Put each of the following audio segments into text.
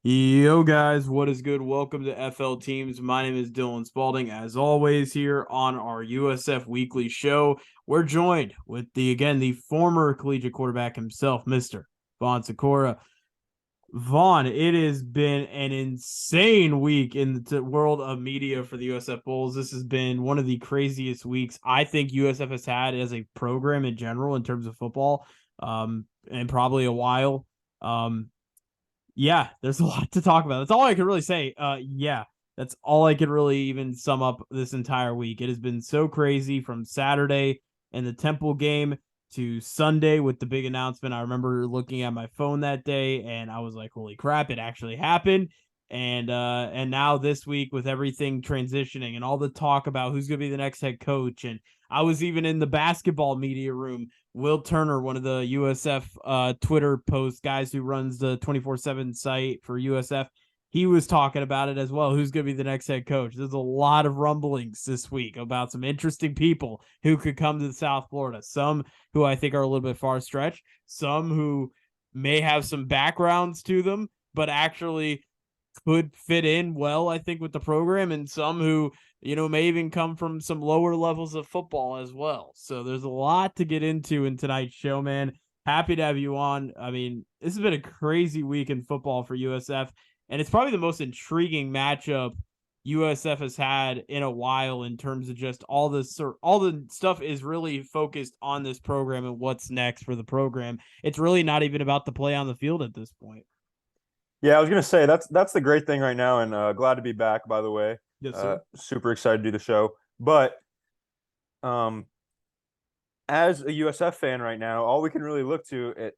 Yo, guys, what is good? Welcome to FL Teams. My name is Dylan Spaulding. As always, here on our USF Weekly Show, we're joined with the former collegiate quarterback himself, Mr. Vaughn Sykora. Vaughn, it has been an insane week in the world of media for the USF Bulls. This has been one of the craziest weeks I think USF has had as a program in general in terms of football, and probably a while. Yeah, there's a lot to talk about. That's all I can really say. Yeah, that's all I could really even sum up this entire week. It has been so crazy from Saturday and the Temple game to Sunday with the big announcement. I remember looking at my phone that day and I was like, "Holy crap, it actually happened." And now this week with everything transitioning and all the talk about who's going to be the next head coach, and I was even in the basketball media room. Will Turner, one of the USF Twitter post guys who runs the 24/7 site for USF, he was talking about it as well. Who's going to be the next head coach? There's a lot of rumblings this week about some interesting people who could come to South Florida. Some who I think are a little bit far stretched, some who may have some backgrounds to them, but actually could fit in well, I think, with the program, and some who, may even come from some lower levels of football as well. So there's a lot to get into in tonight's show, man. Happy to have you on. I mean, this has been a crazy week in football for USF, and it's probably the most intriguing matchup USF has had in a while in terms of just all the stuff is really focused on this program and what's next for the program. It's really not even about the play on the field at this point. Yeah, I was gonna say that's the great thing right now, and glad to be back. By the way, Yes, sir. super excited to do the show. But um, as a USF fan right now, all we can really look to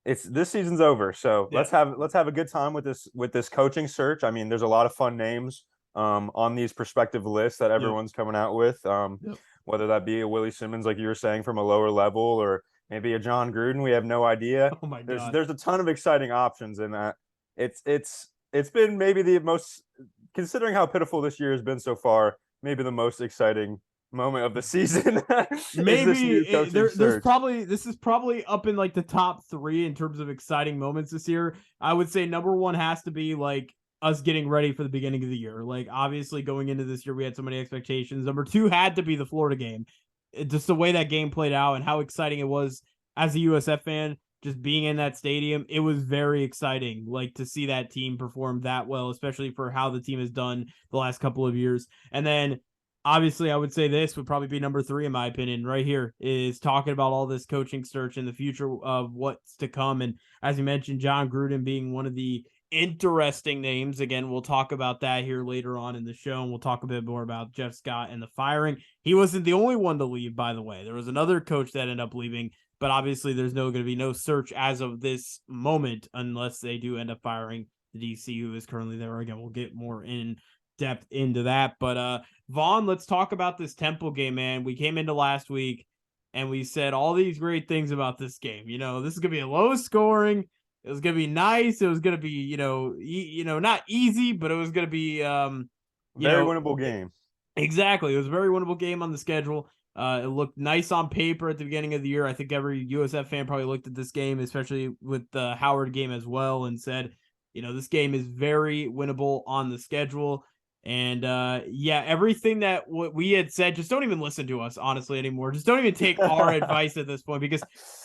it's this season's over. So Yeah. let's have a good time with this coaching search. I mean, there's a lot of fun names on these prospective lists that Yep. everyone's coming out with. Yep. Whether that be a Willie Simmons, like you were saying, from a lower level, or maybe a John Gruden, we have no idea. Oh my There's God. there's a ton of exciting options in that. It's been maybe the most, considering how pitiful this year has been so far, maybe the most exciting moment of the season is this Maybe new coaching there's search. probably this is probably up in like the top three in terms of exciting moments this year. I would say number one has to be like us getting ready for the beginning of the year. Like obviously going into this year, we had so many expectations. Number two had to be the Florida game. Just the way that game played out and how exciting it was as a USF fan, just being in that stadium, it was very exciting. Like to see that team perform that well, especially for how the team has done the last couple of years. And then obviously I would say this would probably be number three in my opinion right here is talking about all this coaching search and the future of what's to come. And as you mentioned, John Gruden being one of the interesting names. Again, we'll talk about that here later on in the show, and we'll talk a bit more about Jeff Scott and the firing. He wasn't the only one to leave, by the way. There was another coach that ended up leaving, but obviously there's going to be no search as of this moment unless they do end up firing the DC who is currently there. Again, we'll get more in depth into that. But Vaughn, let's talk about this Temple game, man. We came into last week and we said all these great things about this game. This is going to be a low scoring. It was going to be nice. It was going to be, not easy, but it was going to be, you Very know, winnable game. exactly. It was a very winnable game on the schedule. It looked nice on paper at the beginning of the year. I think every USF fan probably looked at this game, especially with the Howard game as well, and said, this game is very winnable on the schedule. And yeah, everything that we had said, just don't even listen to us, honestly, anymore. Just don't even take our advice at this point because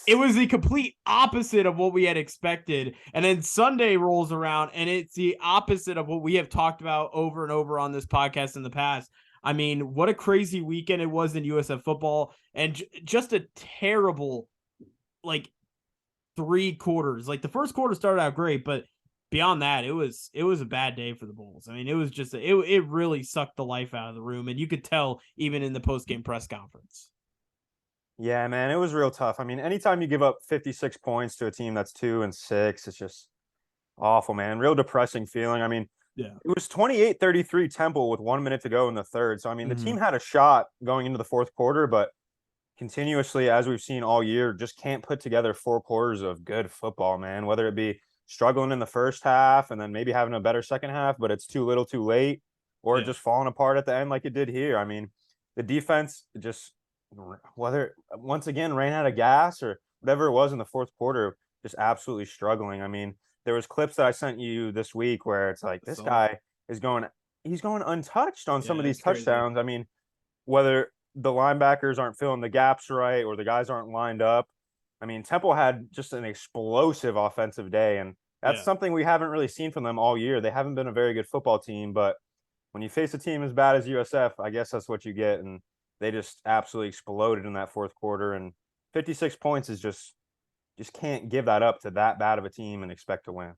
it was the complete opposite of what we had expected. And then Sunday rolls around and it's the opposite of what we have talked about over and over on this podcast in the past. I mean, what a crazy weekend it was in USF football, and just a terrible, like, three quarters. Like the first quarter started out great, but beyond that, it was a bad day for the Bulls. I mean, it was just it really sucked the life out of the room, and you could tell even in the post game press conference. Yeah, man, it was real tough. I mean, anytime you give up 56 points to a team that's 2-6, it's just awful, man. Real depressing feeling. I mean, Yeah. it was 28-33 Temple with 1 minute to go in the third. So, I mean, the Mm-hmm. team had a shot going into the fourth quarter, but continuously, as we've seen all year, just can't put together 4 quarters of good football, man. Whether it be struggling in the first half and then maybe having a better second half, but it's too little too late, or Yeah. just falling apart at the end like it did here. I mean, the defense just, whether once again ran out of gas or whatever it was in the fourth quarter, just absolutely struggling. I mean, there was clips that I sent you this week where it's like this guy is he's going untouched on some of Yeah, these it's crazy. touchdowns. I mean, whether the linebackers aren't filling the gaps right or the guys aren't lined up. I mean, Temple had just an explosive offensive day, and that's Yeah. something we haven't really seen from them all year. They haven't been a very good football team, but when you face a team as bad as USF, I guess that's what you get. And they just absolutely exploded in that fourth quarter. And 56 points is just can't give that up to that bad of a team and expect to win.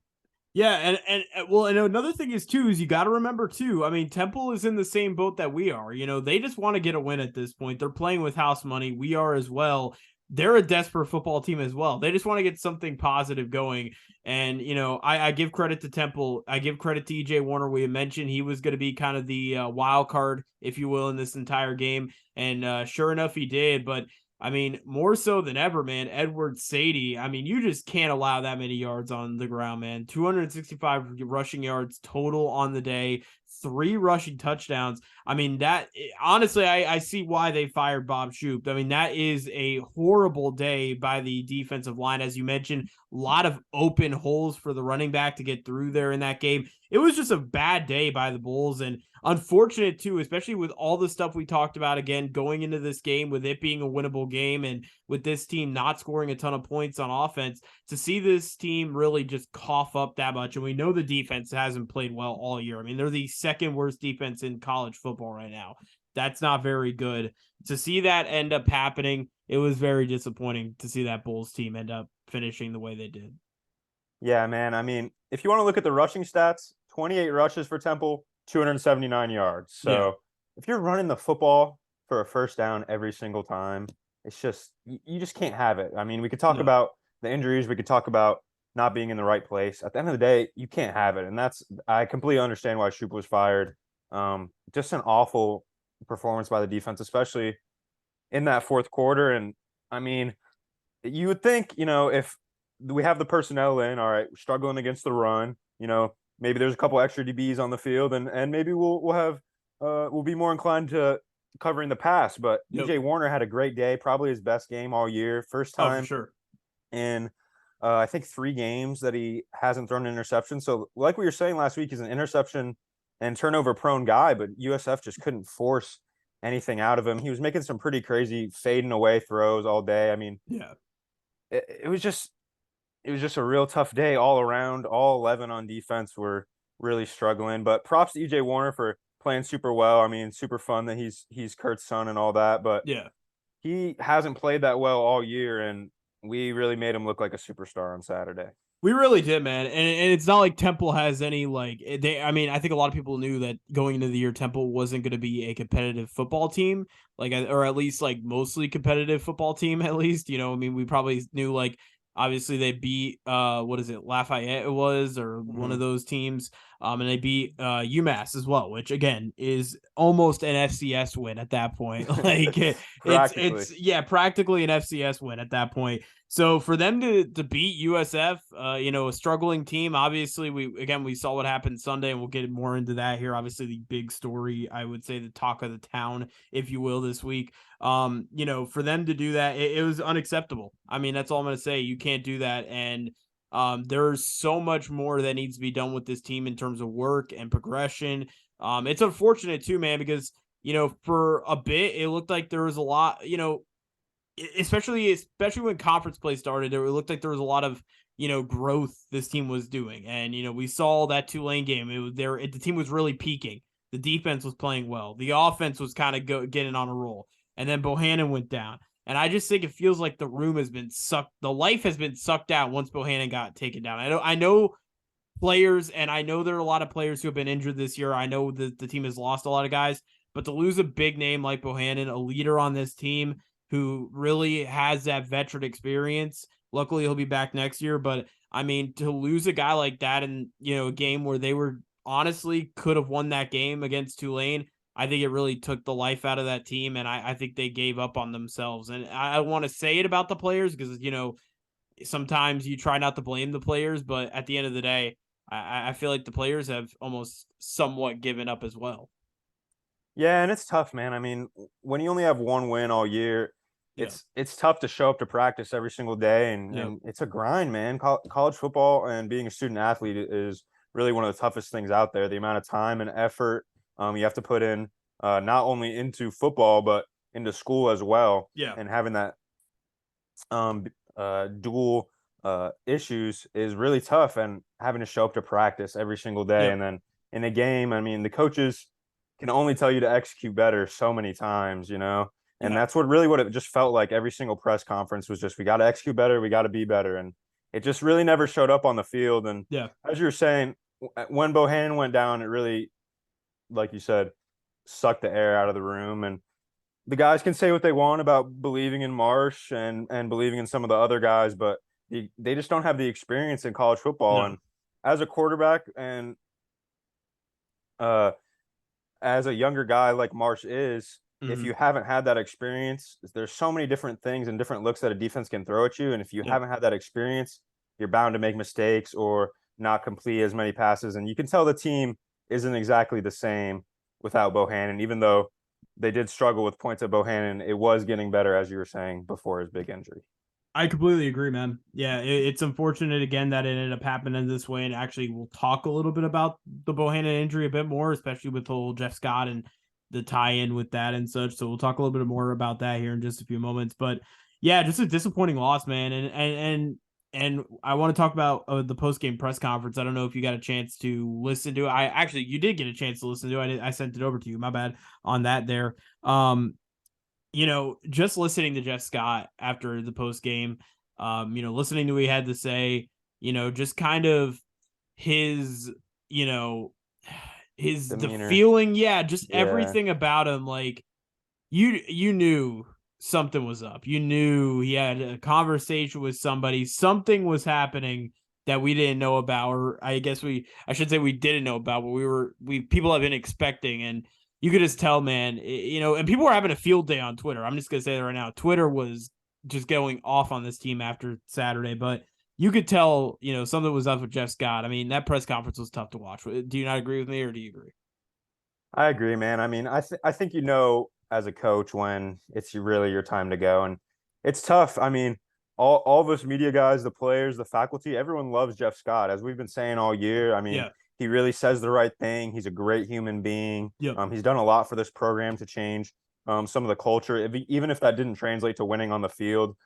Yeah, and another thing is too is you got to remember too. I mean, Temple is in the same boat that we are. They just want to get a win at this point. They're playing with house money. We are as well. They're a desperate football team as well. They just want to get something positive going. And I give credit to Temple. I give credit to EJ Warner. We had mentioned he was going to be kind of the wild card, if you will, in this entire game, and sure enough, he did. But I mean, more so than ever, man. Edward Sadie. I mean, you just can't allow that many yards on the ground, man. 265 rushing yards total on the day, 3 rushing touchdowns. I mean, that honestly, I see why they fired Bob Shoop. I mean, that is a horrible day by the defensive line. As you mentioned, a lot of open holes for the running back to get through there in that game. It was just a bad day by the Bulls, and unfortunate too, especially with all the stuff we talked about again going into this game, with it being a winnable game and with this team not scoring a ton of points on offense, to see this team really just cough up that much. And we know the defense hasn't played well all year. I mean, they're the second worst defense in college football right now. That's not very good. To see that end up happening, it was very disappointing to see that Bulls team end up finishing the way they did. Yeah, man. I mean, if you want to look at the rushing stats, 28 rushes for Temple, 279 yards. Yeah. So if you're running the football for a first down every single time, it's just you just can't have it. I mean, we could talk No. about the injuries, we could talk about not being in the right place. At the end of the day, you can't have it, and that's I completely understand why Shoop was fired. Just an awful performance by the defense, especially in that fourth quarter. And I mean, you would think, if we have the personnel in, all right, we're struggling against the run, maybe there's a couple extra DBs on the field, and maybe we'll be more inclined to covering the pass. But Yep. EJ Warner had a great day, probably his best game all year. First Oh, for time sure. in I think 3 games that he hasn't thrown an interception. So like we were saying last week, he's an interception and turnover prone guy, but USF just couldn't force anything out of him. He was making some pretty crazy fading away throws all day. I mean, Yeah. it was just a real tough day all around. All 11 on defense were really struggling, but props to EJ Warner for playing super well. I mean, super fun that he's Kurt's son and all that, but Yeah. he hasn't played that well all year, and we really made him look like a superstar on Saturday. We really did, man. And it's not like Temple has any I mean, I think a lot of people knew that going into the year Temple wasn't going to be a competitive football team, or at least like mostly competitive football team at least, I mean, we probably knew obviously they beat what is it, Lafayette it was, or one of Mm-hmm. those teams. And they beat UMass as well, which again is almost an FCS win at that point. Practically. Practically an FCS win at that point. So for them to beat USF, a struggling team, obviously we saw what happened Sunday, and we'll get more into that here. Obviously, the big story, I would say, the talk of the town, if you will, this week. For them to do that, it was unacceptable. I mean, that's all I'm gonna say. You can't do that, and there's so much more that needs to be done with this team in terms of work and progression. It's unfortunate too, man, because for a bit it looked like there was a lot, especially when conference play started, it looked like there was a lot of growth this team was doing, and we saw that Tulane game. It was there. The team was really peaking. The defense was playing well. The offense was kind of getting on a roll, and then Bohannon went down. And I just think it feels like the room has been sucked. The life has been sucked out once Bohannon got taken down. I know players, and I know there are a lot of players who have been injured this year. I know that the team has lost a lot of guys, but to lose a big name like Bohannon, a leader on this team who really has that veteran experience, luckily he'll be back next year. But I mean, to lose a guy like that in a game where they were honestly could have won that game against Tulane, I think it really took the life out of that team, and I think they gave up on themselves. And I want to say it about the players because sometimes you try not to blame the players, but at the end of the day, I feel like the players have almost somewhat given up as well. Yeah, and it's tough, man. I mean, when you only have one win all year, Yeah. it's tough to show up to practice every single day, and Yep. it's a grind, man. College football and being a student athlete is really one of the toughest things out there. The amount of time and effort you have to put in, not only into football but into school as well, Yeah. and having that um dual issues is really tough, and having to show up to practice every single day, Yep. and then in a game, I mean, the coaches can only tell you to execute better so many times, and Yeah. that's what it just felt like. Every single press conference was just, we got to execute better, we got to be better, and it just really never showed up on the field. And Yeah. as you were saying, when Bohannon went down, it really, like you said, sucked the air out of the room. And the guys can say what they want about believing in Marsh and believing in some of the other guys, but they just don't have the experience in college football. No. And as a quarterback, and uh, as a younger guy like Marsh is, if Mhm. you haven't had that experience, there's so many different things and different looks that a defense can throw at you. And if you Yep. haven't had that experience, you're bound to make mistakes or not complete as many passes. And you can tell the team isn't exactly the same without Bohannon, even though they did struggle with points at Bohannon. It was getting better, as you were saying, before his big injury. I completely agree, man. Yeah, it's unfortunate again that it ended up happening this way. And actually, we'll talk a little bit about the Bohannon injury a bit more, especially with the whole Jeff Scott and the tie-in with that and such. So we'll talk a little bit more about that here in just a few moments. But yeah, just a disappointing loss, man. And I want to talk about the post-game press conference. I don't know if you got a chance to listen to it. You did get a chance to listen to it. I sent it over to you. My bad on that there. Just listening to Jeff Scott after the post game, listening to what he had to say, just kind of his, you know, the Demeanor. feeling, yeah, just Yeah. everything about him, like you knew something was up. You knew he had a conversation with somebody, something was happening that we didn't know about, or I should say we didn't know about, but people have been expecting. And you could just tell, man, and people were having a field day on Twitter. I'm just gonna say that right now. Twitter was just going off on this team after Saturday, but you could tell, something was up with Jeff Scott. I mean, that press conference was tough to watch. Do you not agree with me, or do you agree? I agree, man. I mean, I think as a coach when it's really your time to go, and it's tough. I mean, all of us media guys, the players, the faculty, everyone loves Jeff Scott, as we've been saying all year. I mean, Yeah. he really says the right thing. He's a great human being. Yep. He's done a lot for this program to change some of the culture, even if that didn't translate to winning on the field.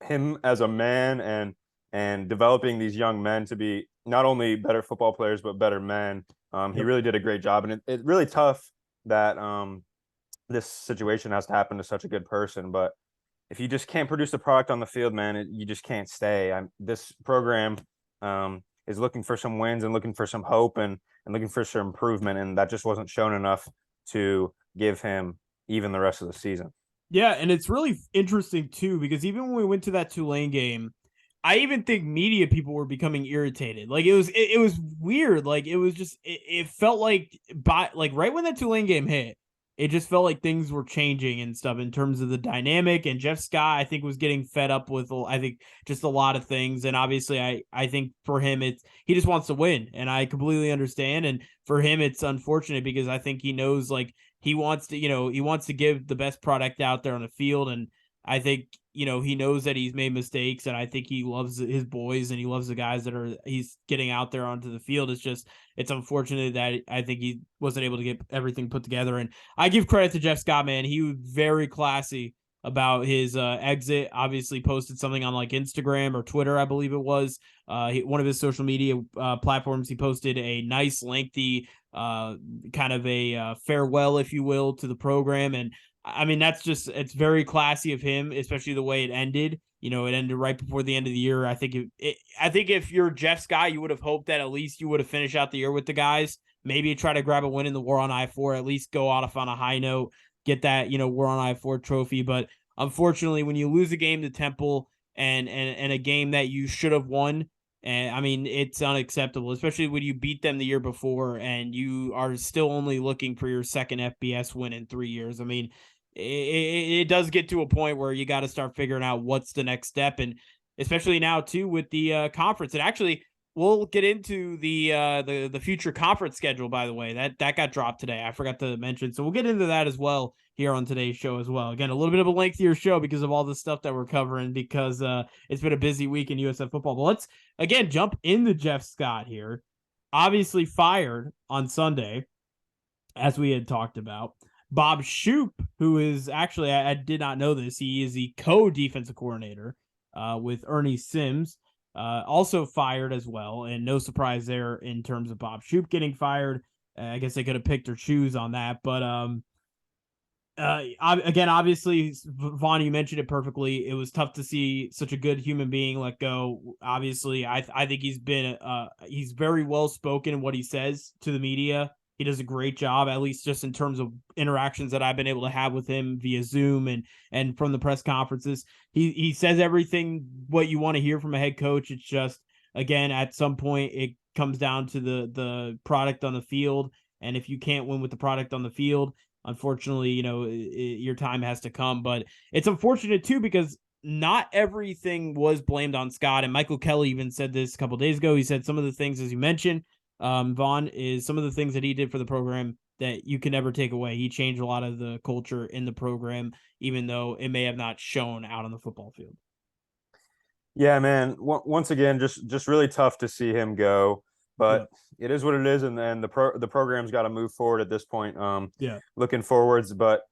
Him as a man and developing these young men to be not only better football players but better men. He Yep. really did a great job, and it's really tough that this situation has to happen to such a good person. But if you just can't produce the product on the field, man, you just can't stay. This program is looking for some wins and looking for some hope and looking for some improvement, and that just wasn't shown enough to give him even the rest of the season. Yeah, and it's really interesting too, because even when we went to that Tulane game, I even think media people were becoming irritated. Like it was weird. Like it felt like right when that Tulane game hit, it just felt like things were changing and stuff in terms of the dynamic. And Jeff Scott, I think, was getting fed up with, I think, just a lot of things. And obviously, I think for him, he just wants to win, and I completely understand. And for him, it's unfortunate because I think he knows, like, he wants to give the best product out there on the field. And I think, he knows that he's made mistakes, and I think he loves his boys and he loves the guys that he's getting out there onto the field. It's unfortunate that I think he wasn't able to get everything put together. And I give credit to Jeff Scott, man. He was very classy about his exit. Obviously posted something on like Instagram or Twitter, I believe it was, one of his social media platforms. He posted a nice lengthy kind of a farewell, if you will, to the program. And I mean, it's very classy of him, especially the way it ended. It ended right before the end of the year. I think if you're Jeff Scott, you would have hoped that at least you would have finished out the year with the guys. Maybe try to grab a win in the War on I-4, at least go out on a high note, get that, War on I-4 trophy. But unfortunately, when you lose a game to Temple and a game that you should have won, and I mean, it's unacceptable, especially when you beat them the year before and you are still only looking for your second FBS win in 3 years. I mean, it does get to a point where you got to start figuring out what's the next step. And especially now too with the conference. And actually, we'll get into the future conference schedule, by the way. That got dropped today. I forgot to mention. So we'll get into that as well here on today's show as well. Again, a little bit of a lengthier show because of all the stuff that we're covering, because it's been a busy week in USF football. But let's again jump into Jeff Scott here. Obviously fired on Sunday, as we had talked about. Bob Shoop, who is actually, I did not know this, he is the co-defensive coordinator with Ernie Sims, also fired as well. And no surprise there in terms of Bob Shoop getting fired. I guess they could have picked or choose on that. But again, obviously, Vaughn, you mentioned it perfectly. It was tough to see such a good human being let go. Obviously, I think he's very well spoken in what he says to the media. He does a great job, at least just in terms of interactions that I've been able to have with him via Zoom and from the press conferences. He says everything what you want to hear from a head coach. It's just, again, at some point it comes down to the product on the field. And if you can't win with the product on the field, unfortunately, your time has to come. But it's unfortunate too, because not everything was blamed on Scott. And Michael Kelly even said this a couple of days ago. He said some of the things, as you mentioned, Vaughn, is some of the things that he did for the program that you can never take away. He changed a lot of the culture in the program, even though it may have not shown out on the football field. Yeah, man. Once again, just really tough to see him go, but it is what it is, and then the program's got to move forward at this point. Looking forwards, but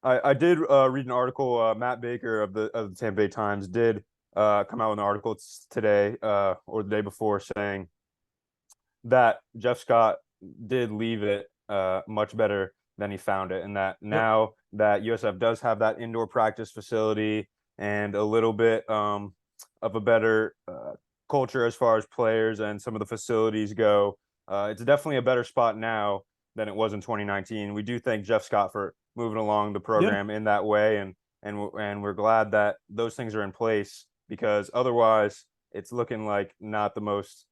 I did read an article. Matt Baker of the Tampa Bay Times did come out with an article today or the day before saying that Jeff Scott did leave it much better than he found it, and that now that USF does have that indoor practice facility and a little bit of a better culture as far as players and some of the facilities go, it's definitely a better spot now than it was in 2019. We do thank Jeff Scott for moving along the program in that way, and we're glad that those things are in place, because otherwise it's looking like not the most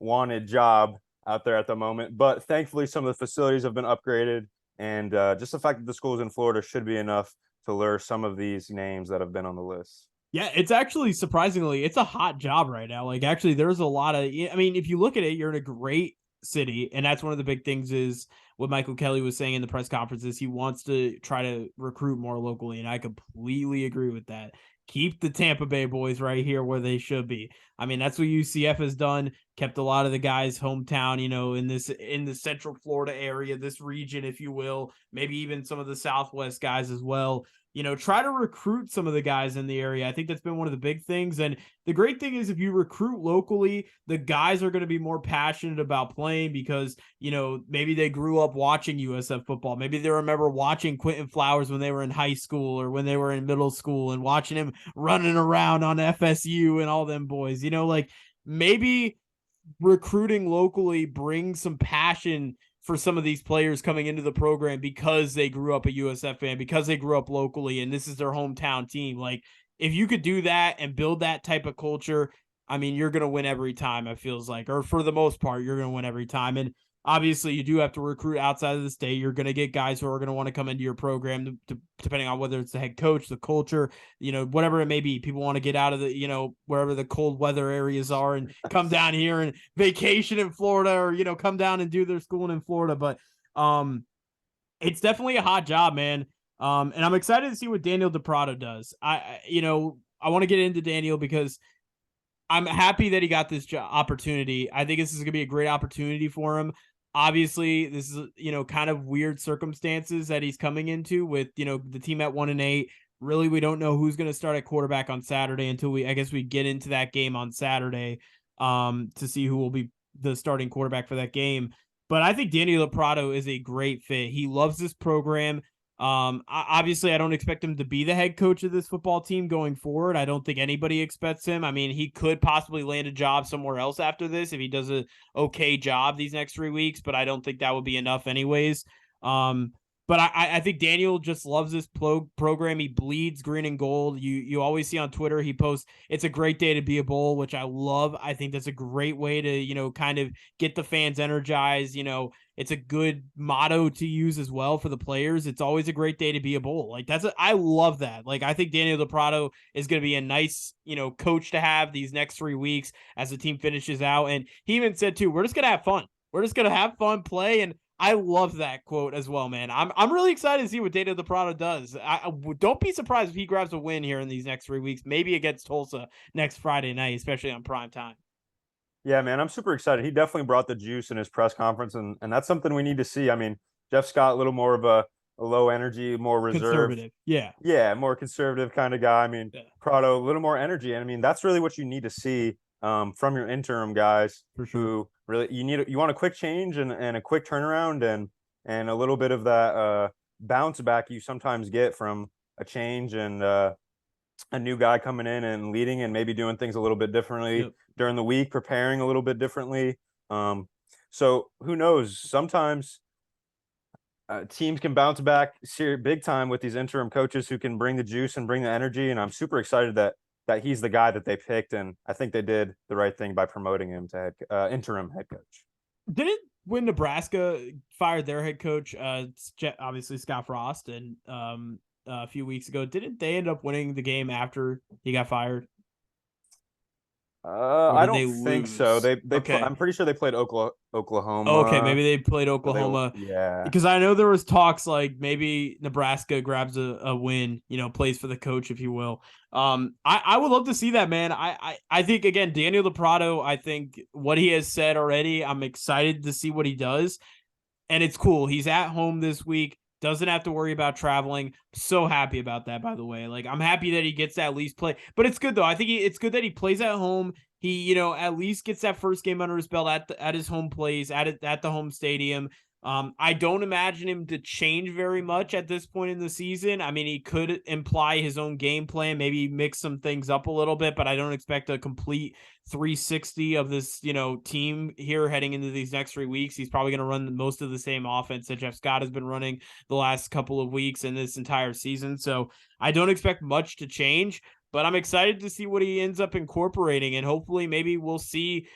wanted job out there at the moment. But thankfully some of the facilities have been upgraded, and just the fact that the schools in Florida should be enough to lure some of these names that have been on the list. Yeah, it's actually surprisingly, it's a hot job right now. Like, actually, there's a lot of, I mean, if you look at it, you're in a great city. And that's one of the big things is what Michael Kelly was saying in the press conferences. He wants to try to recruit more locally. And I completely agree with that. Keep the Tampa Bay boys right here where they should be. I mean, that's what UCF has done. Kept a lot of the guys hometown, in the Central Florida area, this region, if you will, maybe even some of the Southwest guys as well. Try to recruit some of the guys in the area. I think that's been one of the big things. And the great thing is, if you recruit locally, the guys are going to be more passionate about playing because, maybe they grew up watching USF football. Maybe they remember watching Quentin Flowers when they were in high school or when they were in middle school and watching him running around on FSU and all them boys. Like, maybe recruiting locally brings some passion for some of these players coming into the program because they grew up a USF fan, because they grew up locally, and this is their hometown team. Like, if you could do that and build that type of culture, I mean, you're going to win every time, it feels like, or for the most part, you're going to win every time. And obviously, you do have to recruit outside of the state. You're going to get guys who are going to want to come into your program, depending on whether it's the head coach, the culture, whatever it may be. People want to get out of the, wherever the cold weather areas are and come down here and vacation in Florida, or, come down and do their schooling in Florida. But it's definitely a hot job, man. And I'm excited to see what Daniel DePrado does. I want to get into Daniel because I'm happy that he got this opportunity. I think this is going to be a great opportunity for him. Obviously, this is, kind of weird circumstances that he's coming into with, the team at 1-8. Really, we don't know who's going to start at quarterback on Saturday until we get into that game on Saturday to see who will be the starting quarterback for that game. But I think Daniel DePrado is a great fit. He loves this program. Obviously, I don't expect him to be the head coach of this football team going forward. I don't think anybody expects him. I mean, he could possibly land a job somewhere else after this if he does a okay job these next 3 weeks, but I don't think that would be enough anyways. But I think Daniel just loves this program. He bleeds green and gold. You always see on Twitter he posts, "It's a great day to be a Bull," which I love. I think that's a great way to kind of get the fans energized. It's a good motto to use as well for the players. It's always a great day to be a Bull. Like I love that. Like I think Daniel DePrado is going to be a nice coach to have these next 3 weeks as the team finishes out. And he even said too, we're just gonna have fun. We're just gonna have fun, play, and I love that quote as well, man. I'm really excited to see what Daniel DePrado does. I don't be surprised if he grabs a win here in these next 3 weeks, maybe against Tulsa next Friday night, especially on prime time. Yeah, man, I'm super excited. He definitely brought the juice in his press conference, and that's something we need to see. I mean, Jeff Scott, a little more of a low energy, more reserved. Conservative. Yeah. Yeah, more conservative kind of guy. I mean, Yeah. Prado, a little more energy. And I mean, that's really what you need to see from your interim guys. For sure. Who really you want a quick change and a quick turnaround and a little bit of that bounce back you sometimes get from a change and a new guy coming in and leading and maybe doing things a little bit differently Yep. during the week, preparing a little bit differently. So who knows? Sometimes teams can bounce back big time with these interim coaches who can bring the juice and bring the energy. And I'm super excited that he's the guy that they picked, and I think they did the right thing by promoting him to interim head coach. Didn't when Nebraska fired their head coach, obviously Scott Frost, and a few weeks ago, didn't they end up winning the game after he got fired? I don't think so. They okay. I'm pretty sure they played Oklahoma. Okay, maybe they played Oklahoma. Yeah, because I know there was talks like maybe Nebraska grabs a win, plays for the coach, if you will. I would love to see that, man. I think again, Daniel DePrado, I think what he has said already, I'm excited to see what he does, and it's cool. He's at home this week. Doesn't have to worry about traveling. So happy about that, by the way. Like, I'm happy that he gets to at least play. But it's good, though. I think it's good that he plays at home. He, at least gets that first game under his belt at his home place, at the home stadium. I don't imagine him to change very much at this point in the season. I mean, he could imply his own game plan, maybe mix some things up a little bit, but I don't expect a complete 360 of this, team here heading into these next 3 weeks. He's probably going to run most of the same offense that Jeff Scott has been running the last couple of weeks in this entire season. So I don't expect much to change, but I'm excited to see what he ends up incorporating. And hopefully maybe we'll see,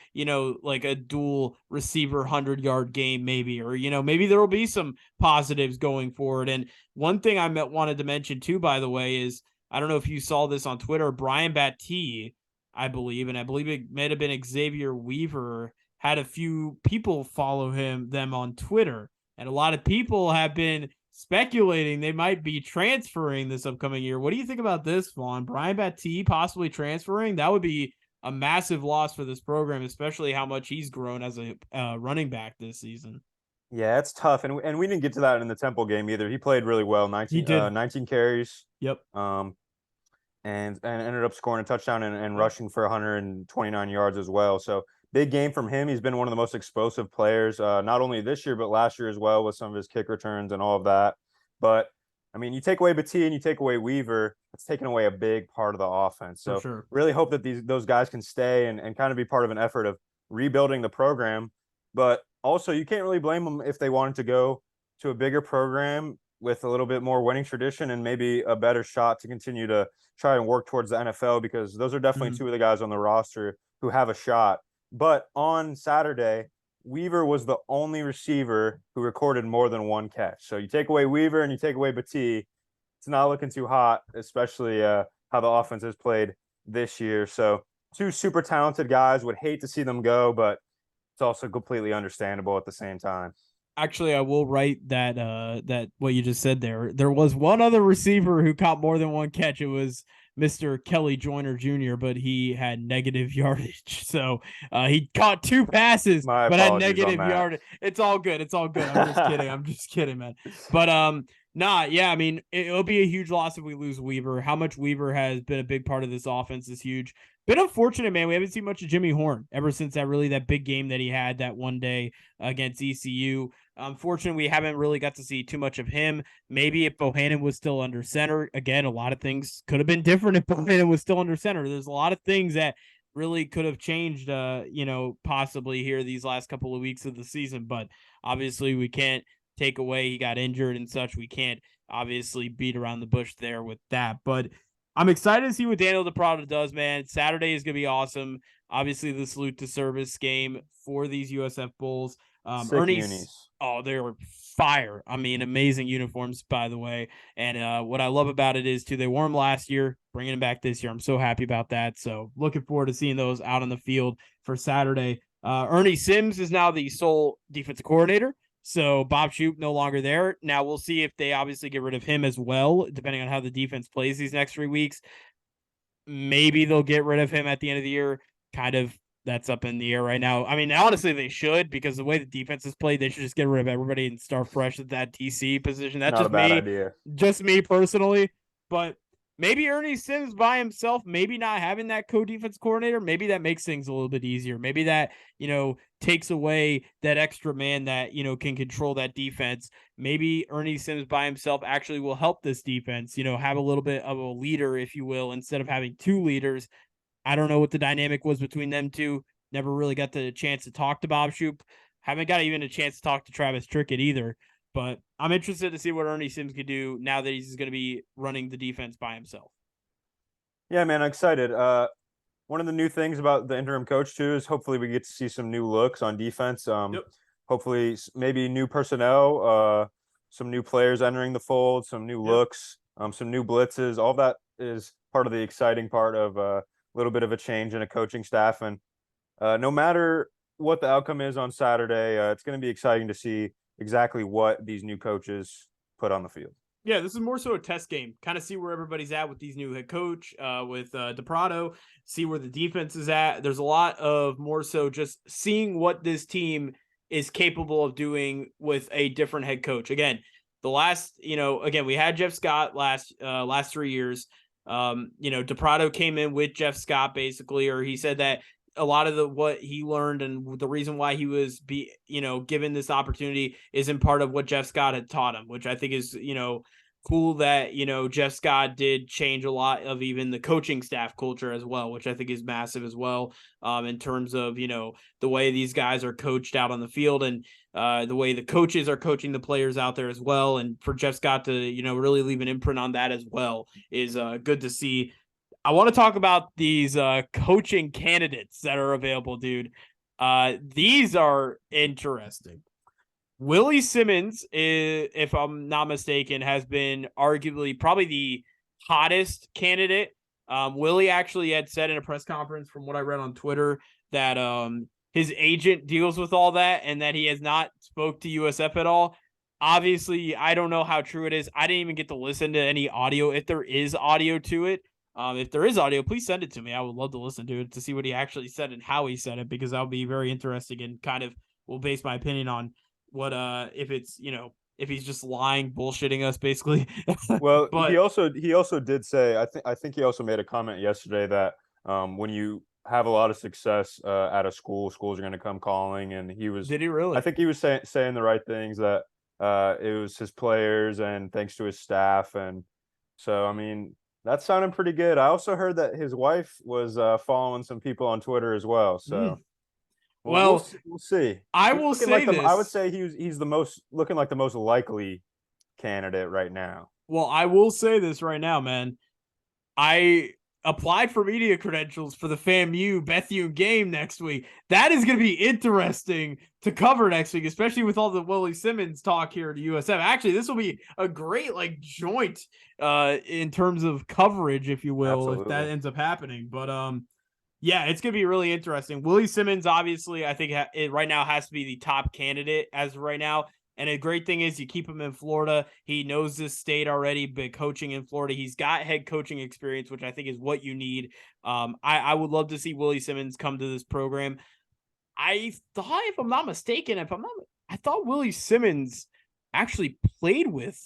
like a dual receiver 100-yard game maybe, or, maybe there will be some positives going forward. And one thing I wanted to mention too, by the way, is I don't know if you saw this on Twitter, Brian Battie, I believe it might have been Xavier Weaver, had a few people follow them on Twitter. And a lot of people have been speculating they might be transferring this upcoming year. What do you think about this, Vaughn? Brian Battie possibly transferring? That would be a massive loss for this program, especially how much he's grown as a running back this season. Yeah, it's tough, and we didn't get to that in the Temple game either. He played really well, 19 carries. Yep. And ended up scoring a touchdown and rushing for 129 yards as well. So big game from him. He's been one of the most explosive players, not only this year, but last year as well, with some of his kick returns and all of that. But I mean, you take away Battie and you take away Weaver, it's taken away a big part of the offense. So sure. Really hope that those guys can stay and kind of be part of an effort of rebuilding the program. But also, you can't really blame them if they wanted to go to a bigger program with a little bit more winning tradition and maybe a better shot to continue to try and work towards the NFL, because those are definitely two of the guys on the roster who have a shot. But on Saturday, Weaver was the only receiver who recorded more than one catch. So you take away Weaver and you take away Battie, it's not looking too hot, especially how the offense has played this year. So two super talented guys, would hate to see them go, but it's also completely understandable at the same time. Actually, I will write that what you just said there. There was one other receiver who caught more than one catch. It was Mr. Kelly Joyner Jr., but he had negative yardage. So he caught 2 passes, but had negative yardage. It's all good. It's all good. I'm just kidding. I'm just kidding, man. But yeah, I mean, it'll be a huge loss if we lose Weaver. How much Weaver has been a big part of this offense is huge. Been unfortunate, man. We haven't seen much of Jimmy Horn ever since that big game that he had that one day against ECU. Unfortunately, we haven't really got to see too much of him. Maybe if Bohannon was still under center, again, a lot of things could have been different if Bohannon was still under center. There's a lot of things that really could have changed, possibly here these last couple of weeks of the season. But obviously, we can't take away. He got injured and such. We can't obviously beat around the bush there with that. But I'm excited to see what Daniel DePrado does, man. Saturday is going to be awesome. Obviously, the salute to service game for these USF Bulls. Sick unis. Oh, they were fire. I mean, amazing uniforms, by the way. And what I love about it is, too, they wore them last year, bringing them back this year. I'm so happy about that. So looking forward to seeing those out on the field for Saturday. Ernie Sims is now the sole defensive coordinator. So Bob Shoop no longer there. Now we'll see if they obviously get rid of him as well, depending on how the defense plays these next 3 weeks. Maybe they'll get rid of him at the end of the year. Kind of, that's up in the air right now. I mean, honestly, they should, because the way the defense is played, they should just get rid of everybody and start fresh at that TC position. That's Not just a bad me. idea. Just me personally. But maybe Ernie Sims by himself, maybe not having that co-defense coordinator, maybe that makes things a little bit easier. Maybe that, takes away that extra man that, can control that defense. Maybe Ernie Sims by himself actually will help this defense, have a little bit of a leader, if you will, instead of having 2 leaders. I don't know what the dynamic was between them two. Never really got the chance to talk to Bob Shoop. Haven't got even a chance to talk to Travis Trickett either. But I'm interested to see what Ernie Sims could do now that he's going to be running the defense by himself. Yeah, man, I'm excited. One of the new things about the interim coach, too, is hopefully we get to see some new looks on defense. Yep. Hopefully maybe new personnel, some new players entering the fold, some new looks, some new blitzes. All that is part of the exciting part of a little bit of a change in a coaching staff. And no matter what the outcome is on Saturday, it's going to be exciting to see exactly what these new coaches put on the field. Yeah, this is more so a test game. Kind of see where everybody's at with these new head coach, with DePrado, see where the defense is at. There's a lot of more so just seeing what this team is capable of doing with a different head coach. Again, we had Jeff Scott last 3 years. DePrado came in with Jeff Scott basically, or he said that a lot of what he learned and the reason why he was given this opportunity is in part of what Jeff Scott had taught him, which I think is, cool that, Jeff Scott did change a lot of even the coaching staff culture as well, which I think is massive as well, in terms of, the way these guys are coached out on the field and the way the coaches are coaching the players out there as well. And for Jeff Scott to, really leave an imprint on that as well is good to see. I want to talk about these coaching candidates that are available, dude. These are interesting. Willie Simmons, if I'm not mistaken, has been arguably probably the hottest candidate. Willie actually had said in a press conference, from what I read on Twitter, that his agent deals with all that and that he has not spoke to USF at all. Obviously, I don't know how true it is. I didn't even get to listen to any audio, if there is audio to it. If there is audio, please send it to me. I would love to listen to it to see what he actually said and how he said it, because that would be very interesting and kind of will base my opinion on what if it's if he's just lying, bullshitting us basically. Well, but he also did say, I think he also made a comment yesterday that when you have a lot of success at a school, schools are going to come calling, and did he really? I think he was saying the right things, that it was his players and thanks to his staff, and so I mean, that sounded pretty good. I also heard that his wife was following some people on Twitter as well. So, we'll see. I will say this. I would say he's looking like the most likely candidate right now. Well, I will say this right now, man. I applied for media credentials for the FAMU Bethune game next week. That is going to be interesting to cover next week, especially with all the Willie Simmons talk here at USF. Actually, this will be a great joint in terms of coverage, if you will. Absolutely. If that ends up happening. But yeah, it's going to be really interesting. Willie Simmons, obviously, I think it right now has to be the top candidate as of right now. And a great thing is you keep him in Florida. He knows this state already, been coaching in Florida. He's got head coaching experience, which I think is what you need. I would love to see Willie Simmons come to this program. I thought, if I'm not mistaken, I thought Willie Simmons actually played with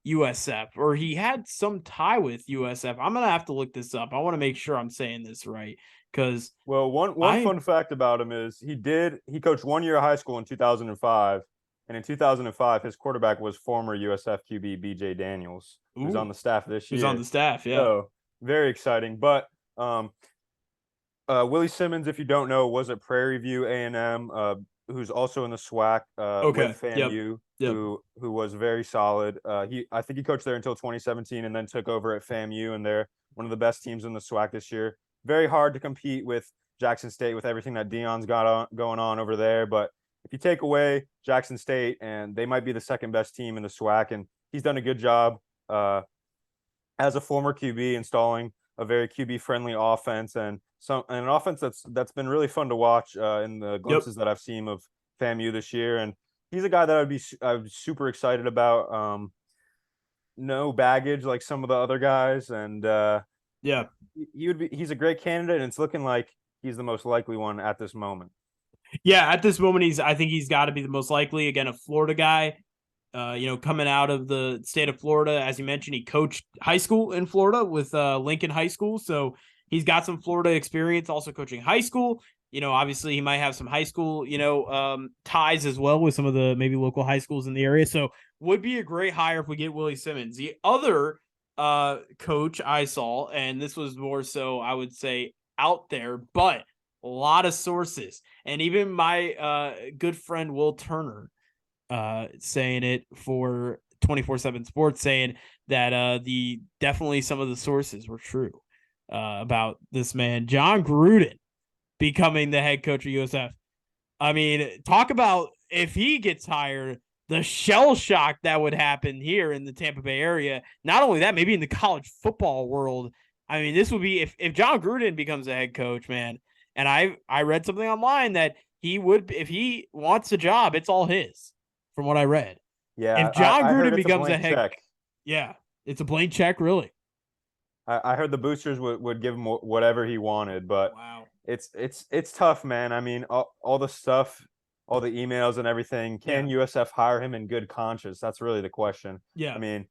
USF, or he had some tie with USF. I'm going to have to look this up. I want to make sure I'm saying this right. Because one fun fact about him is he coached 1 year of high school in 2005. And in 2005, his quarterback was former USF QB BJ Daniels, who's on the staff this year. He's on the staff, yeah. So very exciting. But Willie Simmons, if you don't know, was at Prairie View A&M. who's also in the SWAC Okay. with Yep. FAMU, Yep. who was very solid. I think he coached there until 2017 and then took over at FAMU, and they're one of the best teams in the SWAC this year. Very hard to compete with Jackson State with everything that Dion's going on over there. But if you take away Jackson State, and they might be the second best team in the SWAC, and he's done a good job as a former QB installing a very QB friendly offense and an offense that's been really fun to watch in the Yep. glimpses that I've seen of FAMU this year. And he's a guy that I'm super excited about. No baggage like some of the other guys, and Yeah. he's a great candidate, and it's looking like he's the most likely one at this moment. Yeah. At this moment, I think he's got to be the most likely. Again, a Florida guy. Coming out of the state of Florida, as you mentioned, he coached high school in Florida with Lincoln High School. So he's got some Florida experience also coaching high school. Obviously he might have some high school, ties as well with some of the maybe local high schools in the area. So would be a great hire if we get Willie Simmons. The other coach I saw, and this was more so, I would say, out there, but a lot of sources. And even my good friend Will Turner saying it for 24/7 Sports, saying that the definitely some of the sources were true about this man, John Gruden, becoming the head coach of USF. I mean, talk about if he gets hired, the shell shock that would happen here in the Tampa Bay area. Not only that, maybe in the college football world. I mean, this would be if John Gruden becomes a head coach, man. And I read something online that he would, if he wants a job, it's all his. From what I read, Yeah, if John I heard Gruden it's a becomes a blank head, check. yeah, it's a blank check, really. I heard the boosters would give him whatever he wanted, but Wow. it's tough, man. I mean, all the stuff, all the emails and everything. Can USF hire him in good conscience? That's really the question. Yeah. I mean,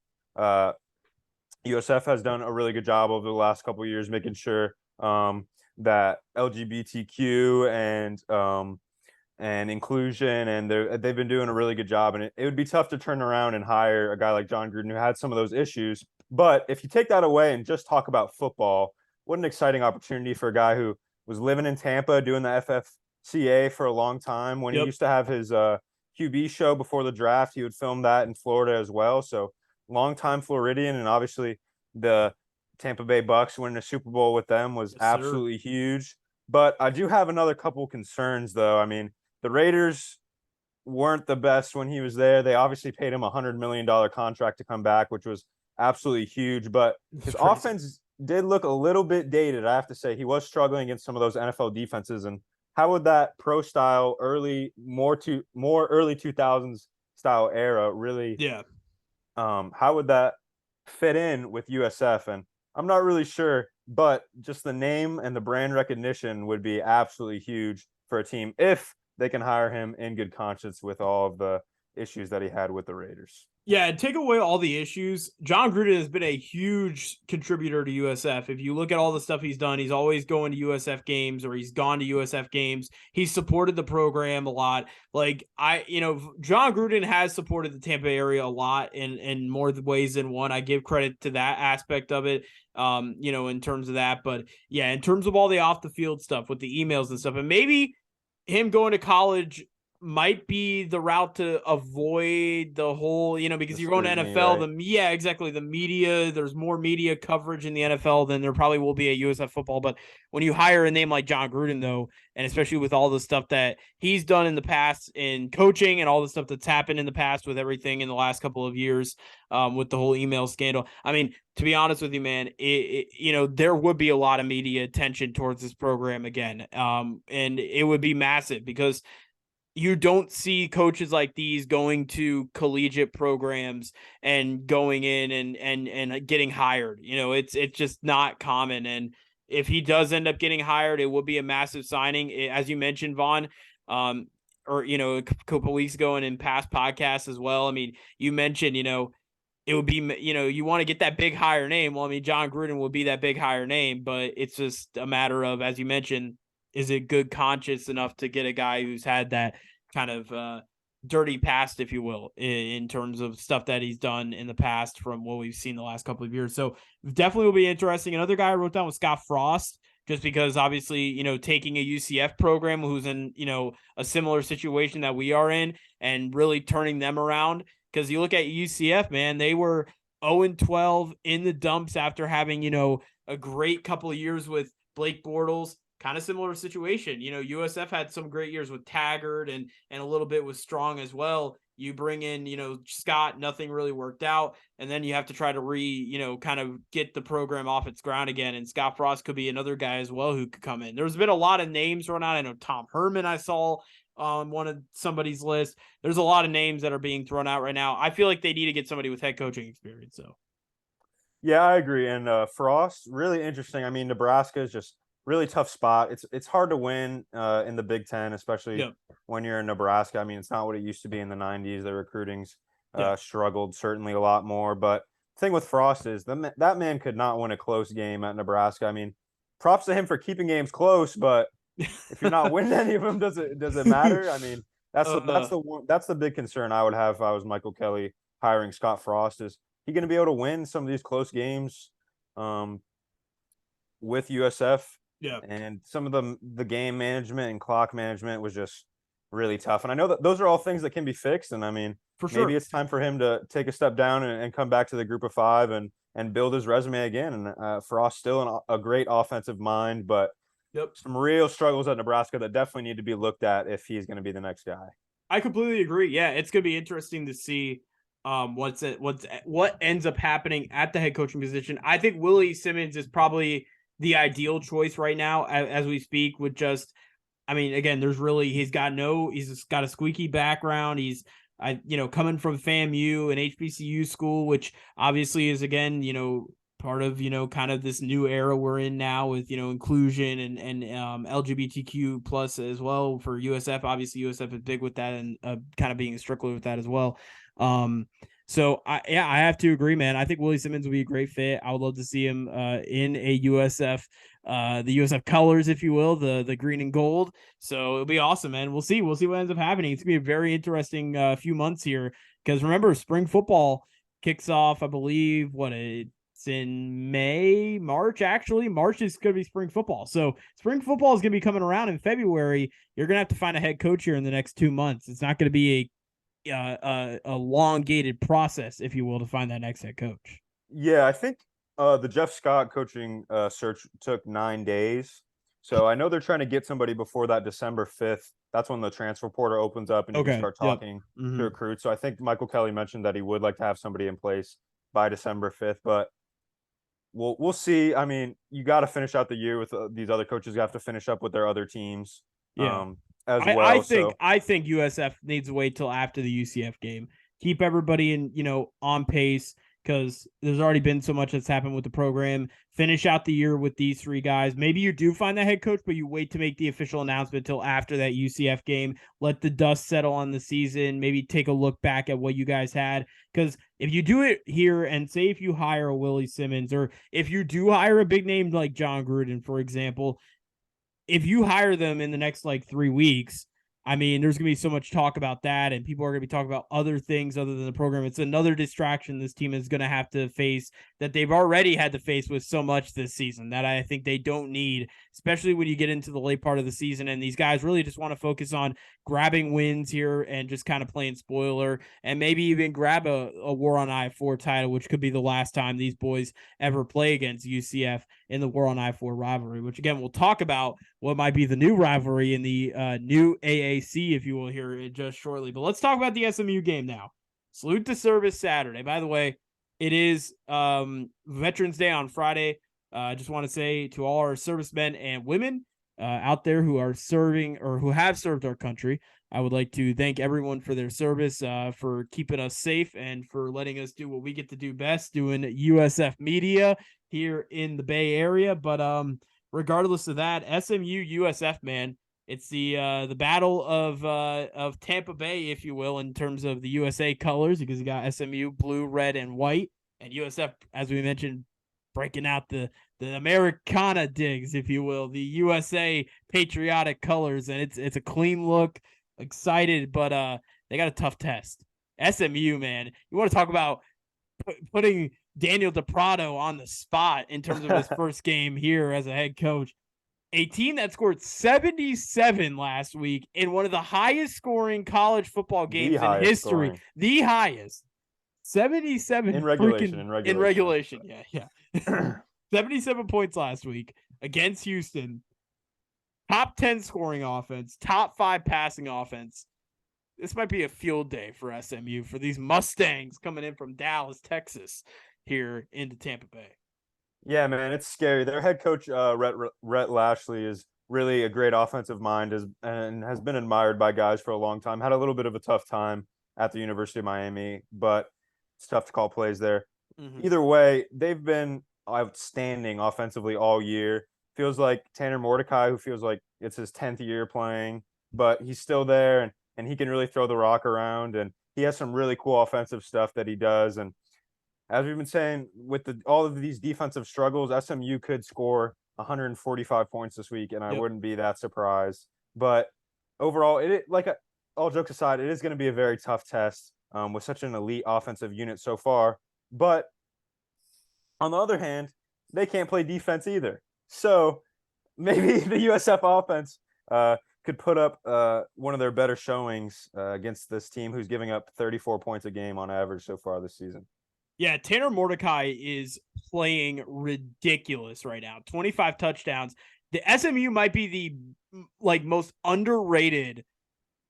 USF has done a really good job over the last couple of years making sure that LGBTQ and inclusion, and they've been doing a really good job. And it would be tough to turn around and hire a guy like John Gruden who had some of those issues. But if you take that away and just talk about football, what an exciting opportunity for a guy who was living in Tampa doing the FFCA for a long time. When he used to have his QB show before the draft, he would film that in Florida as well. So longtime Floridian, and obviously the Tampa Bay Bucks winning a Super Bowl with them was absolutely huge. But I do have another couple concerns, though. I mean, the Raiders weren't the best when he was there. They obviously paid him $100 million contract to come back, which was absolutely huge. But his offense did look a little bit dated, I have to say. He was struggling against some of those NFL defenses. And how would that pro style more early 2000s style era really how would that fit in with USF? And I'm not really sure, but just the name and the brand recognition would be absolutely huge for a team if they can hire him in good conscience with all of the issues that he had with the Raiders. Yeah, take away all the issues. John Gruden has been a huge contributor to USF. If you look at all the stuff he's done, he's always going to USF games, or he's gone to USF games. He's supported the program a lot. Like John Gruden has supported the Tampa area a lot in more ways than one. I give credit to that aspect of it. In terms of that, but yeah, in terms of all the off the field stuff with the emails and stuff, and maybe him going to college might be the route to avoid the whole, because you're going to NFL, right? Exactly. The media, there's more media coverage in the NFL than there probably will be at USF football. But when you hire a name like John Gruden, though, and especially with all the stuff that he's done in the past in coaching and all the stuff that's happened in the past with everything in the last couple of years, with the whole email scandal. I mean, to be honest with you, man, there would be a lot of media attention towards this program again. And it would be massive because you don't see coaches like these going to collegiate programs and going in and getting hired. It's just not common. And if he does end up getting hired, it will be a massive signing. As you mentioned, Vaughn, a couple weeks ago and in past podcasts as well. I mean, you mentioned, it would be, you want to get that big hire name. Well, I mean, John Gruden will be that big hire name, but it's just a matter of, as you mentioned, is it good conscience enough to get a guy who's had that kind of dirty past, if you will, in terms of stuff that he's done in the past from what we've seen the last couple of years. So definitely will be interesting. Another guy I wrote down was Scott Frost, just because obviously, taking a UCF program who's in, a similar situation that we are in and really turning them around. Because you look at UCF, man, they were 0-12 in the dumps after having, a great couple of years with Blake Bortles. Kind of similar situation. USF had some great years with Taggart and a little bit with Strong as well. You bring in, Scott, nothing really worked out. And then you have to try to kind of get the program off its ground again. And Scott Frost could be another guy as well who could come in. There's been a lot of names thrown out. I know Tom Herman I saw on one of somebody's list. There's a lot of names that are being thrown out right now. I feel like they need to get somebody with head coaching experience. So, Yeah, I agree. And Frost, really interesting. I mean, Nebraska is just really tough spot. It's hard to win in the Big Ten, especially when you're in Nebraska. I mean, it's not what it used to be in the 90s. The recruiting's struggled certainly a lot more. But the thing with Frost is that man could not win a close game at Nebraska. I mean, props to him for keeping games close, but if you're not winning any of them, does it matter? I mean, that's the big concern I would have if I was Michael Kelly hiring Scott Frost. Is he going to be able to win some of these close games with USF? Yeah. And some of the game management and clock management was just really tough. And I know that those are all things that can be fixed. And I mean, for sure, maybe it's time for him to take a step down and come back to the group of five and build his resume again. And Frost still a great offensive mind, but some real struggles at Nebraska that definitely need to be looked at if he's going to be the next guy. I completely agree. Yeah, it's going to be interesting to see what ends up happening at the head coaching position. I think Willie Simmons is probably the ideal choice right now as we speak. With just, I mean, again, he's got a squeaky background. He's coming from FAMU, an HBCU school, which obviously is, again, part of, kind of this new era we're in now with, inclusion and LGBTQ plus as well for USF. Obviously USF is big with that and kind of being a stickler with that as well. So I have to agree, man. I think Willie Simmons would be a great fit. I would love to see him in a USF, the USF colors, if you will, the green and gold. So it'll be awesome, man. We'll see what ends up happening. It's gonna be a very interesting few months here, because remember, spring football kicks off, I believe, it's in March. Actually, March is going to be spring football. So spring football is going to be coming around in February. You're going to have to find a head coach here in the next 2 months. It's not going to be a elongated process, if you will, to find that next head coach. Yeah, I think the Jeff Scott coaching search took 9 days. So I know they're trying to get somebody before that December 5th. That's when the transfer portal opens up and you can start talking to recruits. So I think Michael Kelly mentioned that he would like to have somebody in place by December 5th, but we'll see. I mean, you got to finish out the year with these other coaches. You have to finish up with their other teams. As well. I think USF needs to wait till after the UCF game. Keep everybody on pace, because there's already been so much that's happened with the program. Finish out the year with these three guys. Maybe you do find that head coach, but you wait to make the official announcement till after that UCF game. Let the dust settle on the season. Maybe take a look back at what you guys had. Because if you do it here, and say if you hire a Willie Simmons, or if you do hire a big name like John Gruden, for example, if you hire them in the next 3 weeks, I mean, there's going to be so much talk about that, and people are going to be talking about other things other than the program. It's another distraction this team is going to have to face that they've already had to face with so much this season that I think they don't need, especially when you get into the late part of the season. And these guys really just want to focus on grabbing wins here and just kind of playing spoiler, and maybe even grab a War on I-4 title, which could be the last time these boys ever play against UCF in the War on I-4 rivalry, which, again, we'll talk about what might be the new rivalry in the new AAC, if you will, here just shortly. But let's talk about the SMU game now. Salute to service Saturday. By the way, it is Veterans Day on Friday. I just want to say to all our servicemen and women out there who are serving or who have served our country, I would like to thank everyone for their service, for keeping us safe, and for letting us do what we get to do best, doing USF media here in the Bay Area. But regardless of that, SMU USF, man, it's the battle of Tampa Bay, if you will, in terms of the USA colors, because you got SMU blue, red, and white, and USF, as we mentioned, breaking out the Americana digs, if you will, the USA patriotic colors, and it's a clean look. Excited, but they got a tough test. SMU, man, you want to talk about putting Daniel DePrado on the spot in terms of his first game here as a head coach. A team that scored 77 last week in one of the highest scoring college football The games in highest history. scoring. The highest. 77 in regulation. in regulation. Yeah. 77 points last week against Houston. Top 10 scoring offense, top 5 passing offense. This might be a field day for SMU, for these Mustangs coming in from Dallas, Texas, here into Tampa Bay. Yeah, man, it's scary. Their head coach, Rhett Lashley, is really a great offensive mind and has been admired by guys for a long time. Had a little bit of a tough time at the University of Miami, but it's tough to call plays there. Mm-hmm. Either way, they've been outstanding offensively all year. Feels like Tanner Mordecai, who feels like it's his 10th year playing, but he's still there and he can really throw the rock around, and he has some really cool offensive stuff that he does. And as we've been saying, with all of these defensive struggles, SMU could score 145 points this week, and I wouldn't be that surprised. But overall, all jokes aside, it is going to be a very tough test with such an elite offensive unit so far. But on the other hand, they can't play defense either. So maybe the USF offense could put up one of their better showings against this team who's giving up 34 points a game on average so far this season. Yeah, Tanner Mordecai is playing ridiculous right now. 25 touchdowns. The SMU might be the most underrated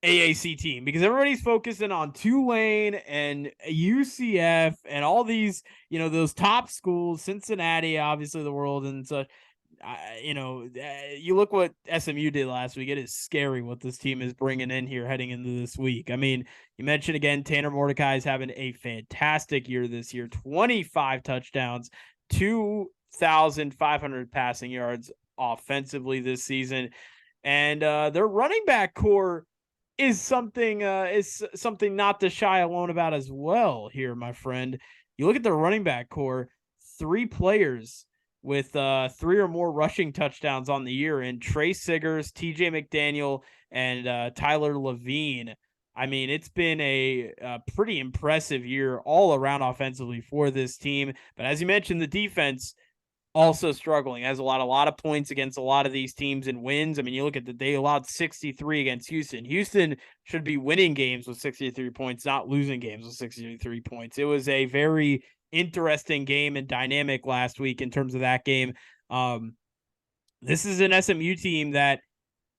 AAC team because everybody's focusing on Tulane and UCF and all these, those top schools, Cincinnati, obviously the world, and such. You look what SMU did last week. It is scary what this team is bringing in here heading into this week. I mean, you mentioned again, Tanner Mordecai is having a fantastic year this year, 25 touchdowns, 2,500 passing yards offensively this season. And their running back core is something not to shy alone about as well here, my friend. You look at their running back core, 3 players with 3 or more rushing touchdowns on the year in Trey Siggers, TJ McDaniel, and Tyler Levine. I mean, it's been a pretty impressive year all around offensively for this team. But as you mentioned, the defense also struggling, has a lot of points against a lot of these teams and wins. I mean, you look at they allowed 63 against Houston. Houston should be winning games with 63 points, not losing games with 63 points. It was a very interesting game and dynamic last week in terms of that game. This is an SMU team that,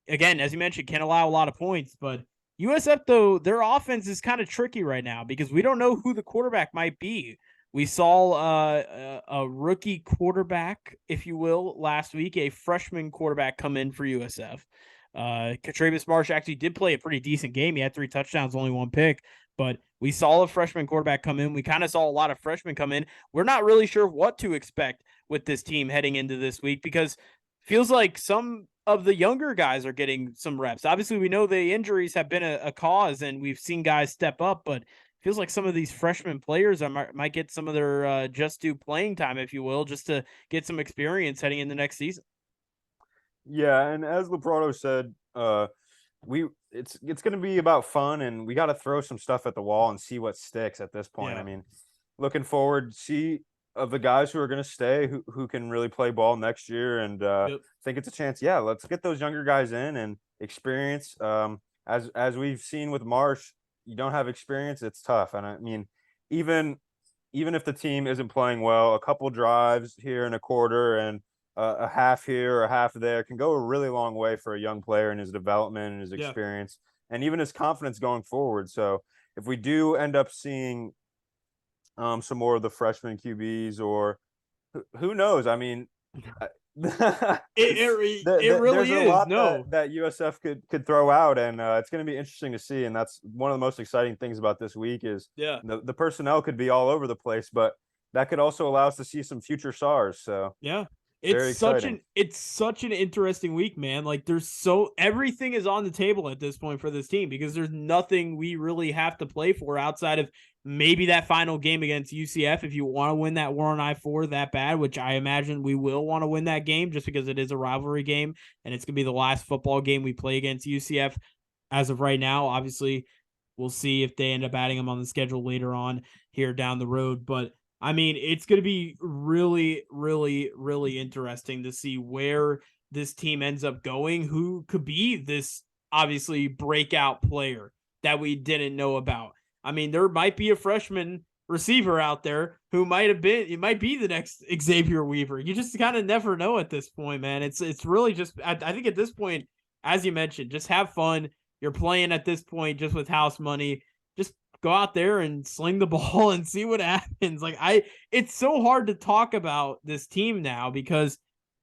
again, as you mentioned, can allow a lot of points, but USF, though, their offense is kind of tricky right now because we don't know who the quarterback might be. We saw a rookie quarterback, if you will, last week, a freshman quarterback come in for USF. Travis Marsh actually did play a pretty decent game. He had 3 touchdowns, only 1 pick, but we saw a freshman quarterback come in. We kind of saw a lot of freshmen come in. We're not really sure what to expect with this team heading into this week because it feels like some of the younger guys are getting some reps. Obviously, we know the injuries have been a cause, and we've seen guys step up, but feels like some of these freshman players might get some of their just due playing time, if you will, just to get some experience heading into next season. Yeah, and as Lebrado said, it's going to be about fun, and we got to throw some stuff at the wall and see what sticks at this point. Yeah. I mean, looking forward, see of the guys who are going to stay, who can really play ball next year, and think it's a chance. Yeah, let's get those younger guys in and experience. As we've seen with Marsh, you don't have experience, it's tough. And I mean, even if the team isn't playing well, a couple drives here in a quarter and a half here or a half there can go a really long way for a young player in his development and his experience and even his confidence going forward. So if we do end up seeing some more of the freshman QBs, or who knows? I mean, it really there's is. a lot that USF could throw out, and it's going to be interesting to see. And that's one of the most exciting things about this week is the personnel could be all over the place, but that could also allow us to see some future stars. So it's such an interesting week, man. Like everything is on the table at this point for this team because there's nothing we really have to play for outside of maybe that final game against UCF. If you want to win that war on I-4 that bad, which I imagine we will want to win that game just because it is a rivalry game and it's going to be the last football game we play against UCF as of right now. Obviously, we'll see if they end up adding them on the schedule later on here down the road, but I mean, it's going to be really, really, really interesting to see where this team ends up going, who could be this obviously breakout player that we didn't know about. I mean, there might be a freshman receiver out there who it might be the next Xavier Weaver. You just kind of never know at this point, man. It's really just, I think at this point, as you mentioned, just have fun. You're playing at this point just with house money. Just go out there and sling the ball and see what happens. It's so hard to talk about this team now because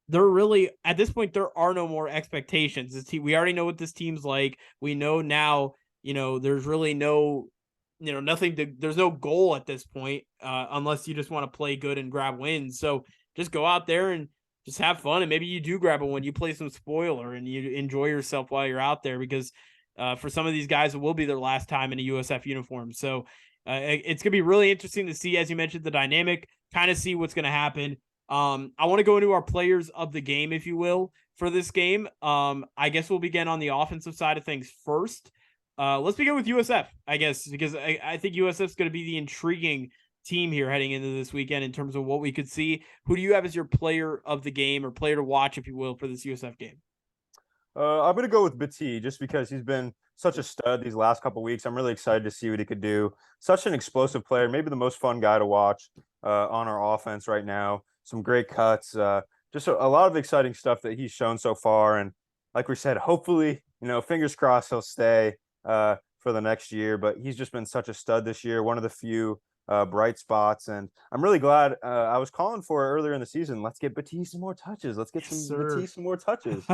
they're really, at this point, there are no more expectations. We already know what this team's like. We know now, there's really no, there's no goal at this point, unless you just want to play good and grab wins. So just go out there and just have fun. And maybe you do grab a win, you play some spoiler and you enjoy yourself while you're out there, because for some of these guys, it will be their last time in a USF uniform. So it's going to be really interesting to see, as you mentioned, the dynamic, kind of see what's going to happen. I want to go into our players of the game, if you will, for this game. I guess we'll begin on the offensive side of things first. Let's begin with USF, I guess, because I think USF is going to be the intriguing team here heading into this weekend in terms of what we could see. Who do you have as your player of the game, or player to watch, if you will, for this USF game? I'm going to go with Batee just because he's been such a stud these last couple of weeks. I'm really excited to see what he could do. Such an explosive player, maybe the most fun guy to watch on our offense right now. Some great cuts, just a lot of exciting stuff that he's shown so far. And like we said, hopefully, fingers crossed he'll stay for the next year. But he's just been such a stud this year, one of the few bright spots. And I'm really glad I was calling for it earlier in the season. Let's get Batee some more touches. Let's get Batee some more touches.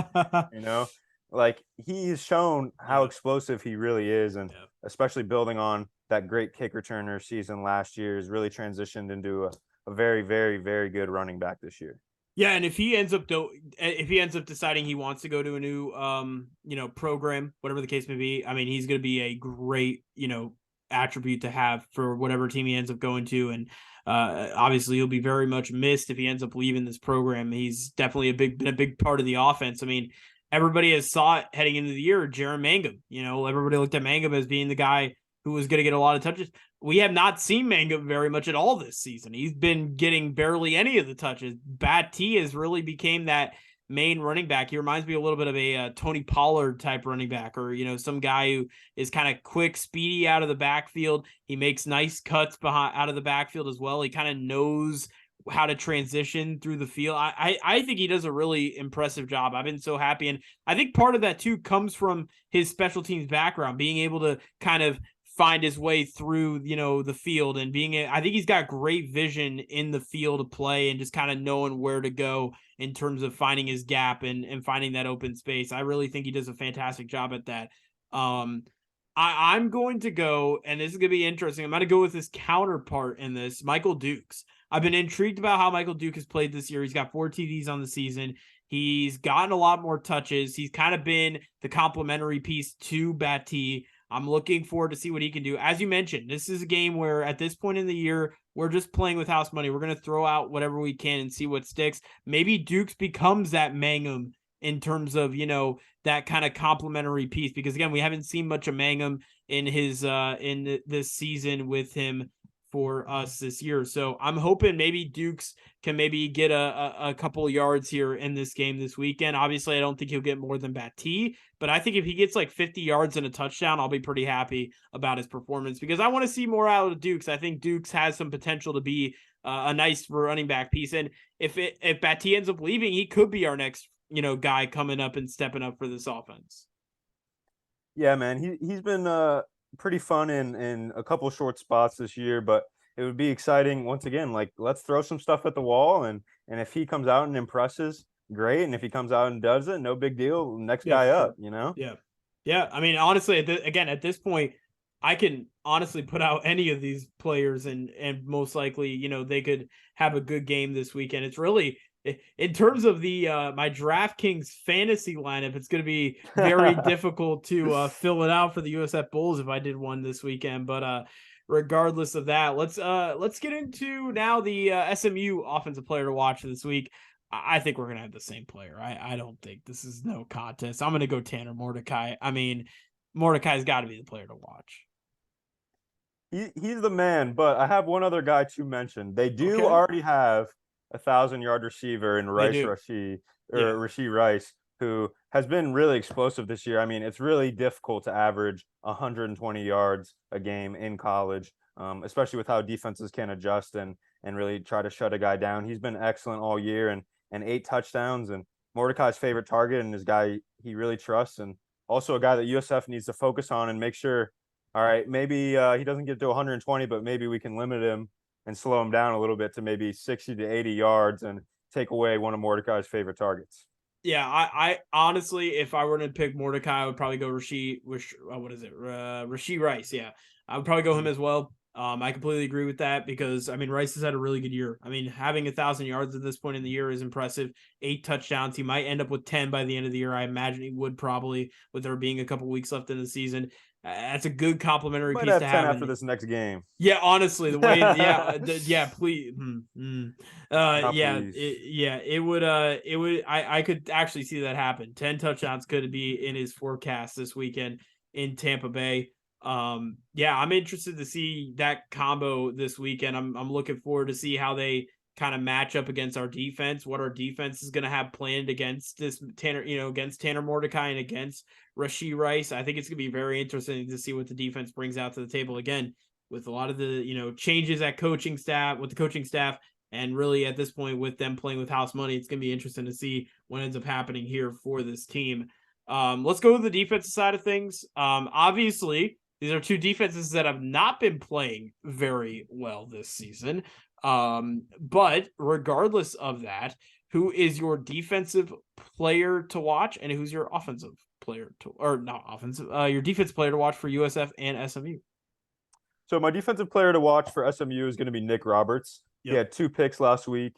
Like he's shown how explosive he really is. And especially building on that great kick returner season last year, has really transitioned into a very, very, very good running back this year. Yeah, and if he ends up deciding he wants to go to a new program, whatever the case may be, I mean, he's going to be a great, attribute to have for whatever team he ends up going to. And obviously he'll be very much missed if he ends up leaving this program. He's definitely been a big part of the offense. I mean, everybody has saw it heading into the year, Jaron Mangum. Everybody looked at Mangum as being the guy who was going to get a lot of touches. We have not seen Mangum very much at all this season. He's been getting barely any of the touches. Batee has really became that main running back. He reminds me a little bit of a Tony Pollard type running back, or some guy who is kind of quick, speedy out of the backfield. He makes nice cuts out of the backfield as well. He kind of knows how to transition through the field. I think he does a really impressive job. I've been so happy, and I think part of that too comes from his special teams background, being able to kind of find his way through, the field, and I think he's got great vision in the field of play, and just kind of knowing where to go in terms of finding his gap and finding that open space. I really think he does a fantastic job at that. I'm going to go, and this is going to be interesting, I'm going to go with his counterpart in this, Michael Dukes. I've been intrigued about how Michael Duke has played this year. He's got 4 TDs on the season. He's gotten a lot more touches. He's kind of been the complementary piece to Batee. I'm looking forward to see what he can do. As you mentioned, this is a game where at this point in the year, we're just playing with house money. We're going to throw out whatever we can and see what sticks. Maybe Dukes becomes that Mangum in terms of, that kind of complementary piece, because again, we haven't seen much of Mangum in this season with him for us this year. So I'm hoping maybe Dukes can maybe get a couple of yards here in this game this weekend. Obviously, I don't think he'll get more than Batee, but I think if he gets like 50 yards and a touchdown, I'll be pretty happy about his performance, because I want to see more out of Dukes. I think Dukes has some potential to be a nice running back piece. And if Batee ends up leaving, he could be our next, guy coming up and stepping up for this offense. Yeah, man, he's been pretty fun in a couple short spots this year, but it would be exciting once again. Like, let's throw some stuff at the wall, and if he comes out and impresses, great. And if he comes out and does it, no big deal. Next guy up, Yeah. I mean, honestly, at this point, I can honestly put out any of these players, and most likely, they could have a good game this weekend. It's really, in terms of the my DraftKings fantasy lineup, it's going to be very difficult to fill it out for the USF Bulls if I did one this weekend. But regardless of that, let's get into now the SMU offensive player to watch this week. I think we're going to have the same player. I don't think this is no contest. I'm going to go Tanner Mordecai. I mean, Mordecai's got to be the player to watch. He's the man, but I have one other guy to mention. They do already have 1,000-yard receiver in They do. Yeah. Rashee Rice, who has been really explosive this year. I mean, it's really difficult to average 120 yards a game in college, especially with how defenses can adjust and really try to shut a guy down. He's been excellent all year and 8 touchdowns, and Mordecai's favorite target and his guy he really trusts, and also a guy that USF needs to focus on and make sure, all right, maybe he doesn't get to 120, but maybe we can limit him and slow him down a little bit to maybe 60 to 80 yards and take away one of Mordecai's favorite targets. Yeah, I honestly, if I were to pick Mordecai, I would probably go Rashee Rice. Yeah, I would probably go him as well. I completely agree with that because I mean Rice has had a really good year. I mean, having 1,000 yards at this point in the year is impressive. 8 touchdowns. He might end up with 10 by the end of the year. I imagine he would probably, with there being a couple weeks left in the season. That's a good complimentary Might piece have to 10 have. after this next game. Yeah, honestly, the way, yeah, please, yeah, please. it would, I could actually see that happen. 10 touchdowns could be in his forecast this weekend in Tampa Bay. Yeah, I'm interested to see that combo this weekend. I'm looking forward to see how they kind of match up against our defense, what our defense is going to have planned against this against Tanner Mordecai and against Rashee Rice. I think it's going to be very interesting to see what the defense brings out to the table again with a lot of the, changes at coaching staff with the coaching staff. And really at this point with them playing with house money, it's going to be interesting to see what ends up happening here for this team. Let's go to the defensive side of things. Obviously, these are two defenses that have not been playing very well this season. But regardless of that, who is your defensive player to watch and who's your offensive player your defensive player to watch for USF and SMU? So my defensive player to watch for SMU is going to be Nick Roberts. Yep. He had 2 picks last week,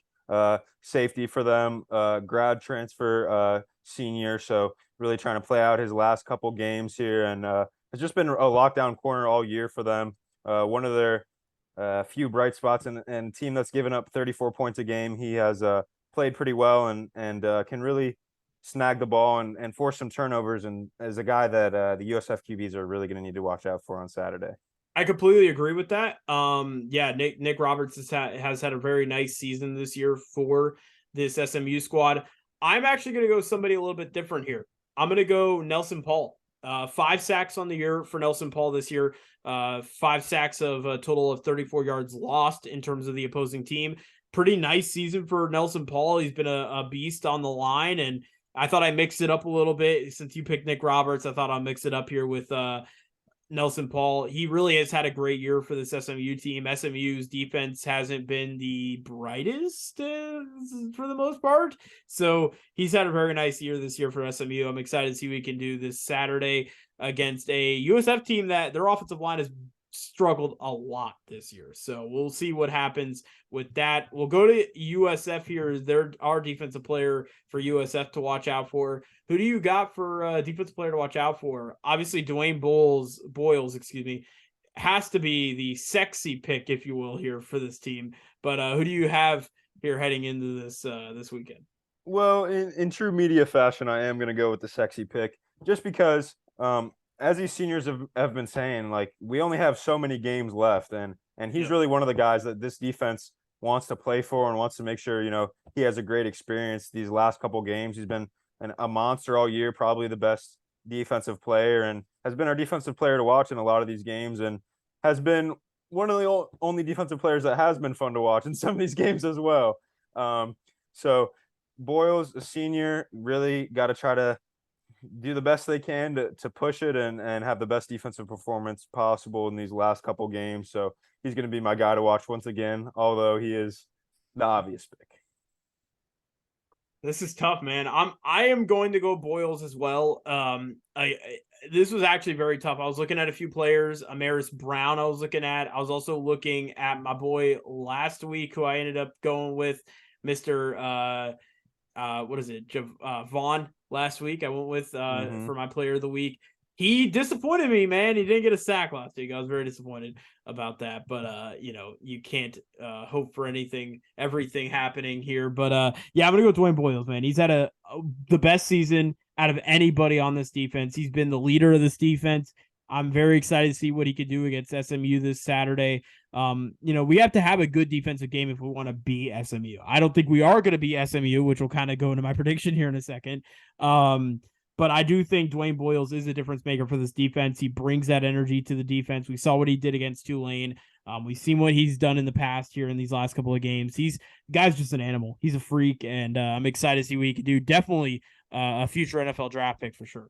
safety for them, grad transfer senior. So really trying to play out his last couple games here, and has just been a lockdown corner all year for them. One of their few bright spots and team that's given up 34 points a game. He has played pretty well and can really snag the ball and force some turnovers, and as a guy that the USF QBs are really going to need to watch out for on Saturday. I completely agree with that. Yeah, Nick Roberts has had a very nice season this year for this SMU squad. I'm actually going to go somebody a little bit different here. I'm going to go Nelson Paul. 5 sacks on the year for Nelson Paul this year. 5 sacks of a total of 34 yards lost in terms of the opposing team. Pretty nice season for Nelson Paul. He's been a beast on the line, and I thought I mixed it up a little bit. Since you picked Nick Roberts, I thought I'll mix it up here with Nelson Paul. He really has had a great year for this SMU team. SMU's defense hasn't been the brightest for the most part. So he's had a very nice year this year for SMU. I'm excited to see what he can do this Saturday against a USF team that their offensive line has struggled a lot this year. So we'll see what happens with that. We'll go to USF here. They're our defensive player for USF to watch out for. Who do you got for defensive player to watch out for? Obviously, Dwayne Boyles, has to be the sexy pick, if you will, here for this team. But who do you have here heading into this weekend? Well, in true media fashion, I am going to go with the sexy pick, just because as these seniors have been saying, like, we only have so many games left, and he's really one of the guys that this defense wants to play for and wants to make sure, he has a great experience these last couple games. He's been a monster all year, probably the best defensive player, and has been our defensive player to watch in a lot of these games, and has been one of the only defensive players that has been fun to watch in some of these games as well. So Boyles, a senior, really got to try to do the best they can to push it and have the best defensive performance possible in these last couple games. So he's going to be my guy to watch once again, although he is the obvious pick. This is tough, man. I am going to go Boyles as well. This was actually very tough. I was looking at a few players. Amaris Brown I was looking at. I was also looking at my boy last week, who I ended up going with, Mr. Vaughn last week. I went with for my player of the week. He disappointed me, man. He didn't get a sack last week. I was very disappointed about that. But you can't hope for everything happening here. But yeah, I'm gonna go with Dwayne Boyles, man. He's had the best season out of anybody on this defense. He's been the leader of this defense. I'm very excited to see what he could do against SMU this Saturday. We have to have a good defensive game if we want to beat SMU. I don't think we are going to beat SMU, which will kind of go into my prediction here in a second. But I do think Dwayne Boyles is a difference maker for this defense. He brings that energy to the defense. We saw what he did against Tulane. We've seen what he's done in the past here in these last couple of games. Guy's just an animal. He's a freak, and I'm excited to see what he can do. Definitely a future NFL draft pick for sure.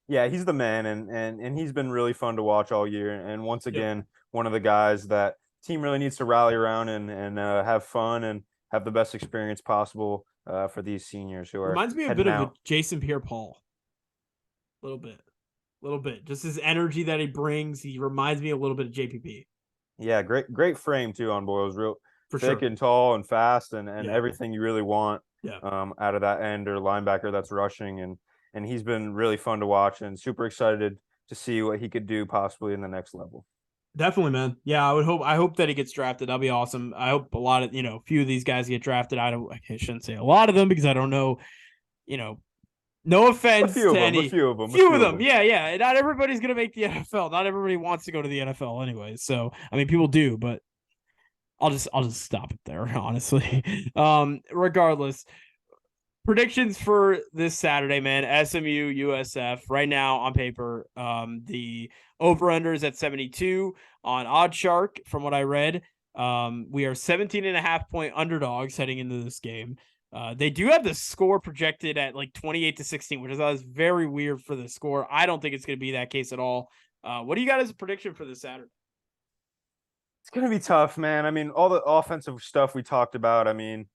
Yeah, he's the man, and he's been really fun to watch all year. And once again, one of the guys that team really needs to rally around and have fun and have the best experience possible for these seniors who are reminds me a bit of a Jason Pierre-Paul. A little bit. Just his energy that he brings. He reminds me a little bit of JPP. Yeah, great frame too on Boyles. Real for thick sure. and tall and fast and everything you really want Yeah. Out of that end or linebacker that's rushing. And he's been really fun to watch and super excited to see what he could do possibly in the next level. Definitely, man. Yeah, I hope that he gets drafted. That'll be awesome. I hope a lot of, a few of these guys get drafted. I shouldn't say a lot of them because I don't know, no offense to any. A few of them. Yeah. Not everybody's going to make the NFL. Not everybody wants to go to the NFL anyway. So, I mean, people do, but I'll just stop it there, honestly. Regardless, predictions for this Saturday, man. SMU, USF. Right now on paper, the over-under is at 72 on OddsShark, from what I read. We are 17.5-point underdogs heading into this game. They do have the score projected at like 28-16, which I thought was very weird for the score. I don't think it's going to be that case at all. What do you got as a prediction for this Saturday? It's going to be tough, man. I mean, all the offensive stuff we talked about, I mean,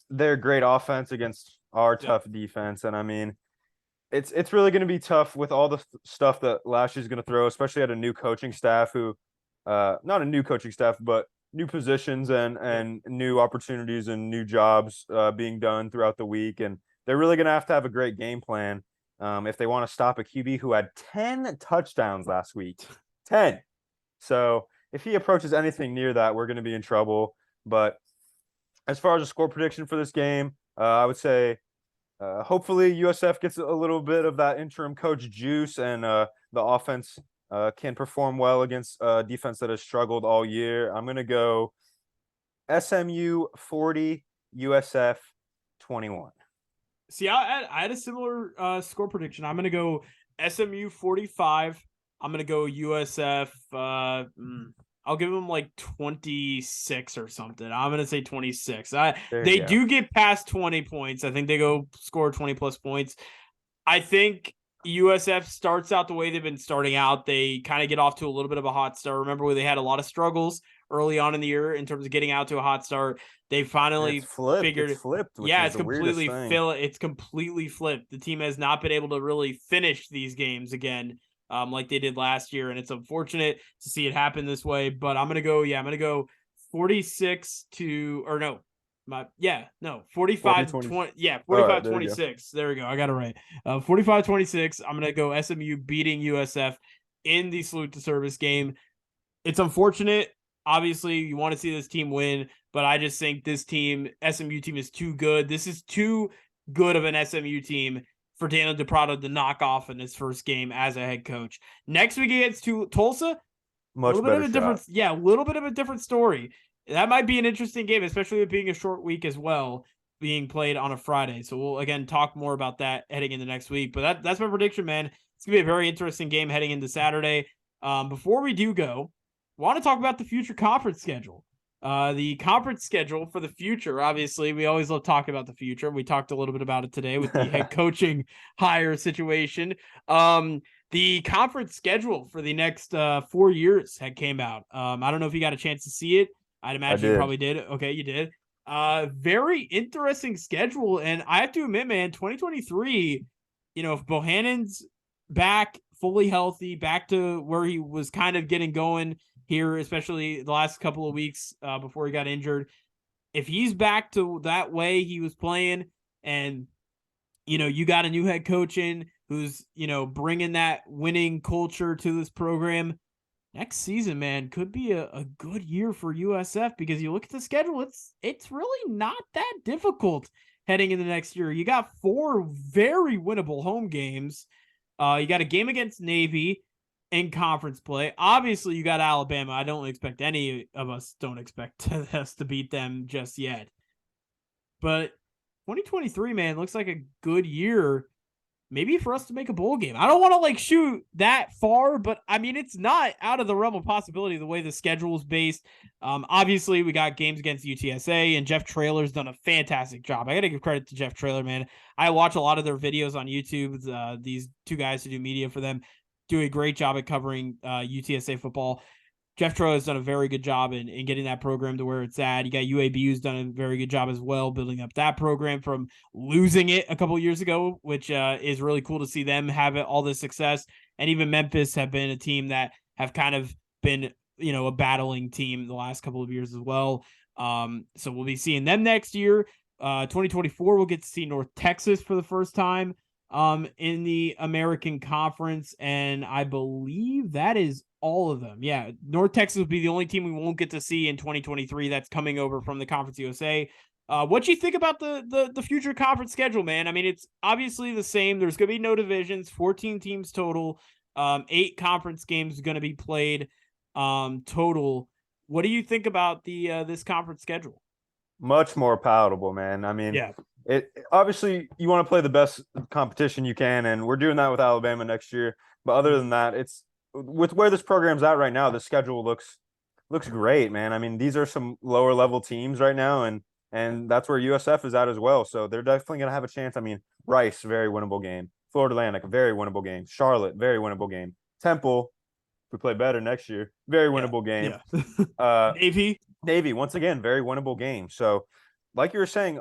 they're great offense against our tough defense. And I mean, it's really going to be tough with all the stuff that Lashley's going to throw, especially at a new coaching staff who, not a new coaching staff, but new positions and new opportunities and new jobs being done throughout the week. And they're really going to have a great game plan if they want to stop a QB who had 10 touchdowns last week. 10. So if he approaches anything near that, we're going to be in trouble. But as far as a score prediction for this game, I would say hopefully USF gets a little bit of that interim coach juice and the offense can perform well against a defense that has struggled all year. I'm going to go SMU 40, USF 21. See, I had a similar score prediction. I'm going to go SMU 45. I'm going to go USF. I'll give them like 26 or something. I'm going to say 26. They do get past 20 points. I think they go score 20 plus points. I think USF starts out the way they've been starting out. They kind of get off to a little bit of a hot start. Remember where they had a lot of struggles early on in the year in terms of getting out to a hot start. They finally figured it's flipped. It's completely flipped. The team has not been able to really finish these games again. Like they did last year, and it's unfortunate to see it happen this way. But I'm gonna go 46 to 45 20. Yeah, 45 26. There we go. I got it right. 45 26. I'm gonna go SMU beating USF in the salute to service game. It's unfortunate. Obviously, you want to see this team win, but I just think this SMU team is too good. This is too good of an SMU team for Daniel DePrado to knock off in his first game as a head coach. Next week against Tulsa, a little bit of a different story. That might be an interesting game, especially with being a short week as well, being played on a Friday. So we'll again talk more about that heading into next week. But that's my prediction, man. It's gonna be a very interesting game heading into Saturday. Before we do go, I want to talk about the future conference schedule. The conference schedule for the future, obviously, we always love talking about the future. We talked a little bit about it today with the head coaching hire situation. The conference schedule for the next 4 years came out. I don't know if you got a chance to see it. I'd imagine you probably did. Okay, you did. Very interesting schedule. And I have to admit, man, 2023, if Bohannon's back fully healthy, back to where he was kind of getting going here, especially the last couple of weeks before he got injured. If he's back to that way he was playing and, you got a new head coach in who's, bringing that winning culture to this program, next season, man, could be a good year for USF because you look at the schedule, it's really not that difficult heading into next year. You got 4 very winnable home games. You got a game against Navy in conference play. Obviously, you got Alabama. I don't expect any of us don't expect us to beat them just yet. But 2023, man, looks like a good year. Maybe for us to make a bowl game. I don't want to like shoot that far, but I mean, it's not out of the realm of possibility the way the schedule is based. Obviously, we got games against UTSA, and Jeff Traylor's done a fantastic job. I got to give credit to Jeff Traylor, man. I watch a lot of their videos on YouTube. These two guys who do media for them do a great job at covering UTSA football. Jeff Traylor has done a very good job in getting that program to where it's at. You got UAB who's done a very good job as well, building up that program from losing it a couple years ago, which is really cool to see them have all this success. And even Memphis have been a team that have kind of been, a battling team the last couple of years as well. So we'll be seeing them next year. 2024, we'll get to see North Texas for the first time in the American Conference. And I believe that is all of them. Yeah, North Texas will be the only team we won't get to see in 2023 that's coming over from the Conference USA. What do you think about the future conference schedule, man? I mean, it's obviously the same. There's going to be no divisions, 14 teams total, 8 conference games going to be played total. What do you think about the this conference schedule? Much more palatable, man. I mean, Yeah. It obviously you want to play the best competition you can, and we're doing that with Alabama next year. But other than that, it's with where this program's at right now, the schedule looks great, man. I mean, these are some lower level teams right now, and that's where USF is at as well. So they're definitely gonna have a chance. I mean, Rice, very winnable game. Florida Atlantic, very winnable game. Charlotte, very winnable game. Temple, if we play better next year, very winnable game. Yeah. Navy, once again, very winnable game. So, like you were saying,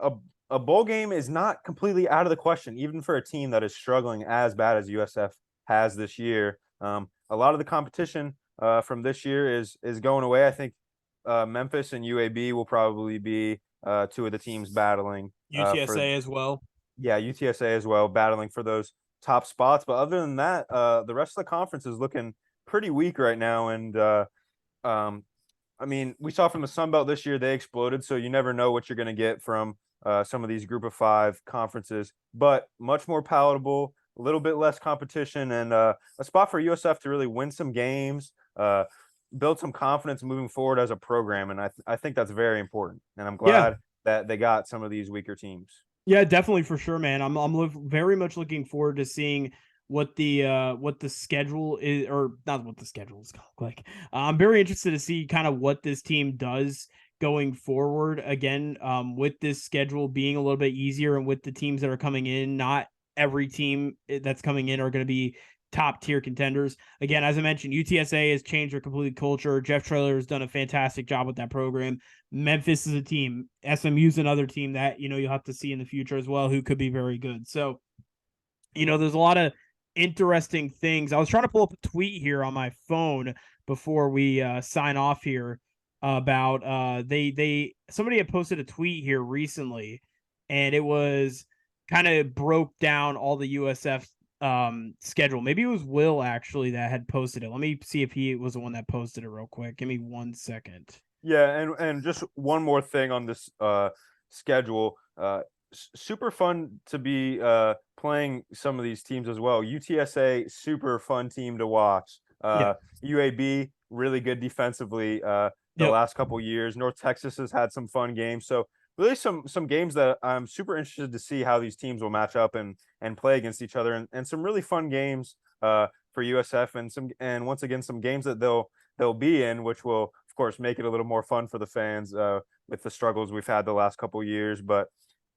a bowl game is not completely out of the question, even for a team that is struggling as bad as USF has this year. A lot of the competition from this year is going away. I think Memphis and UAB will probably be two of the teams battling. UTSA as well. Yeah, UTSA as well, battling for those top spots. But other than that, the rest of the conference is looking pretty weak right now. And I mean, we saw from the Sun Belt this year, they exploded. So you never know what you're going to get from some of these group of 5 conferences, but much more palatable, a little bit less competition, and a spot for USF to really win some games, build some confidence moving forward as a program. And I think that's very important. And I'm glad that they got some of these weaker teams. Yeah, definitely, for sure, man. I'm very much looking forward to seeing what the schedule is, or not what the schedule is like. I'm very interested to see kind of what this team does going forward. Again, with this schedule being a little bit easier, and with the teams that are coming in, not every team that's coming in are going to be top tier contenders. Again, as I mentioned, UTSA has changed their complete culture. Jeff Traylor has done a fantastic job with that program. Memphis is a team. SMU is another team that, you'll have to see in the future as well, who could be very good. So, there's a lot of interesting things. I was trying to pull up a tweet here on my phone before we sign off here about somebody had posted a tweet here recently, and it was kind of broke down all the USF schedule. Maybe it was Will actually that had posted it. Let me see if he was the one that posted it real quick. Give me 1 second. Yeah, and just one more thing on this schedule. Super fun to be playing some of these teams as well. UTSA, super fun team to watch. UAB, really good defensively the last couple years. North Texas has had some fun games. So really some games that I'm super interested to see how these teams will match up and play against each other, and some really fun games for USF, and once again some games that they'll be in, which will of course make it a little more fun for the fans with the struggles we've had the last couple years. But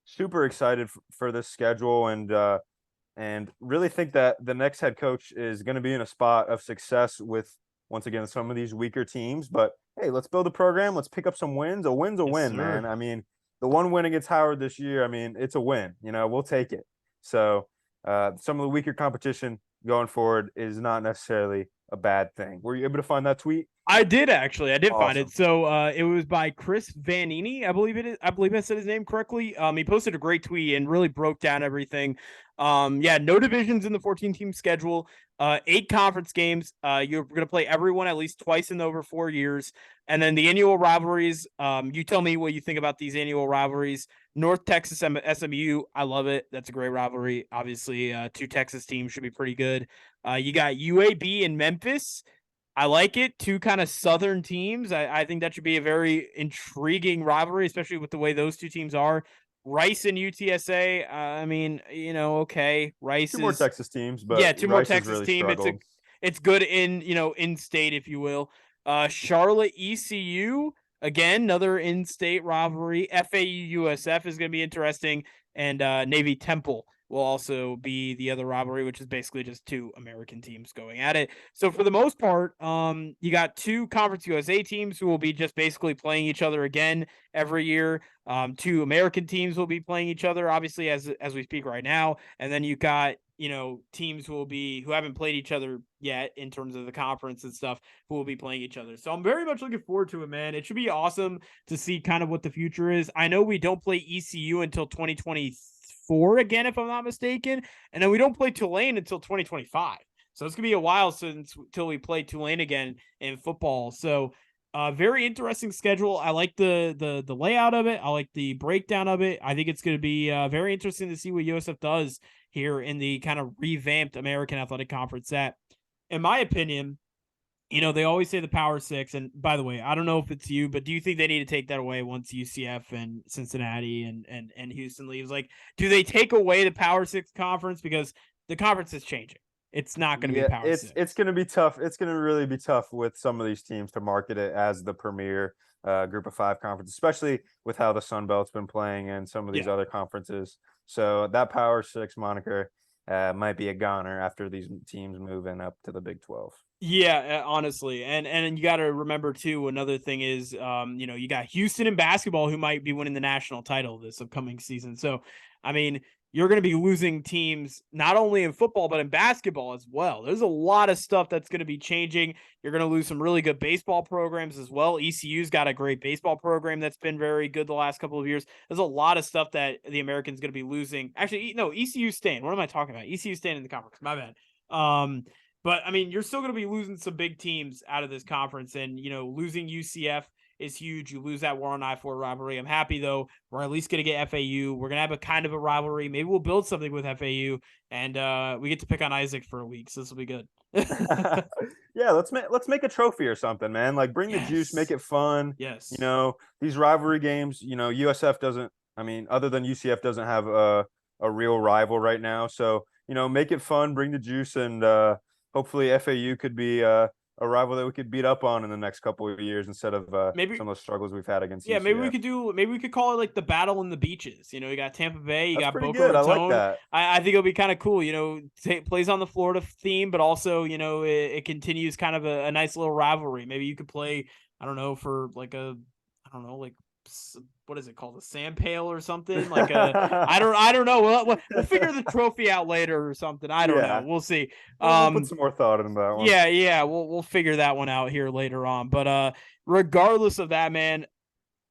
super excited for this schedule, and really think that the next head coach is going to be in a spot of success with, once again, some of these weaker teams. But hey, let's build a program. Let's pick up some wins. A win's a win, man. I mean, the one win against Howard this year, I mean, it's a win. We'll take it. So some of the weaker competition going forward is not necessarily a bad thing. Were you able to find that tweet? I did actually. I did find Awesome. it. So it was by Chris Vanini, I believe it is. I believe I said his name correctly. He posted a great tweet and really broke down everything. Yeah, no divisions in the 14-team schedule. 8 conference games. You're going to play everyone at least twice in over 4 years. And then the annual rivalries. You tell me what you think about these annual rivalries. North Texas SMU. I love it. That's a great rivalry. Obviously, 2 Texas teams should be pretty good. You got UAB and Memphis. I like it. 2 kind of southern teams. I think that should be a very intriguing rivalry, especially with the way those 2 teams are. Rice and UTSA. I mean, okay. Rice 2 more is, Texas teams, but yeah, 2 more Rice has Texas really team. struggled. It's good in state, if you will. Charlotte ECU, again, another in-state rivalry. FAU USF is going to be interesting, and Navy Temple will also be the other rivalry, which is basically just 2 American teams going at it. So for the most part, you got 2 Conference USA teams who will be just basically playing each other again every year. 2 American teams will be playing each other, obviously, as we speak right now, and then you got teams who haven't played each other yet in terms of the conference and stuff, who will be playing each other. So I'm very much looking forward to it, man. It should be awesome to see kind of what the future is. I know we don't play ECU until 2024 again, if I'm not mistaken, and then we don't play Tulane until 2025. So it's gonna be a while until we play Tulane again in football. So very interesting schedule. I like the layout of it. I like the breakdown of it. I think it's going to be very interesting to see what USF does here in the kind of revamped American Athletic Conference that, in my opinion, they always say the Power Six. And by the way, I don't know if it's you, but do you think they need to take that away once UCF and Cincinnati and Houston leaves? Like, do they take away the Power Six conference? Because the conference is changing. It's not going to be Yeah, Power it's Six. it's gonna be tough. It's gonna really be tough with some of these teams to market it as the premier Group of 5 conference, especially with how the Sun Belt's been playing and some of these Yeah. other conferences. So that Power Six moniker might be a goner after these teams moving up to the Big 12. Yeah, honestly, and you got to remember too. Another thing is, you got Houston in basketball who might be winning the national title this upcoming season. So, I mean, you're going to be losing teams not only in football but in basketball as well. There's a lot of stuff that's going to be changing. You're going to lose some really good baseball programs as well. ECU's got a great baseball program that's been very good the last couple of years. There's a lot of stuff that the Americans going to be losing. Actually, no, ECU staying. What am I talking about? ECU staying in the conference. My bad. But I mean, you're still going to be losing some big teams out of this conference, and losing UCF is huge. You lose that War on I-4 rivalry. I'm happy though. We're at least going to get FAU. We're going to have a kind of a rivalry. Maybe we'll build something with FAU, and we get to pick on Isaac for a week, so this will be good. Yeah, let's make a trophy or something, man. Like bring the juice, make it fun. Yes. These rivalry games. USF doesn't. I mean, other than UCF doesn't have a real rival right now. So make it fun, bring the juice, and hopefully FAU could be a rival that we could beat up on in the next couple of years instead of Maybe. some of the struggles we've had against Yeah, UCF. maybe we could call it like the battle in the beaches. You got Tampa Bay, you That's got pretty Boca good. I like Raton. that. I think it'll be kind of cool. Plays on the Florida theme, but also it continues kind of a nice little rivalry. Maybe you could play, I don't know, for like what is it called, a sand pail or something, like I don't know. We'll figure the trophy out later or something. I don't know. We'll see. We'll put some more thought into that one. Yeah, we'll figure that one out here later on. But regardless of that, man,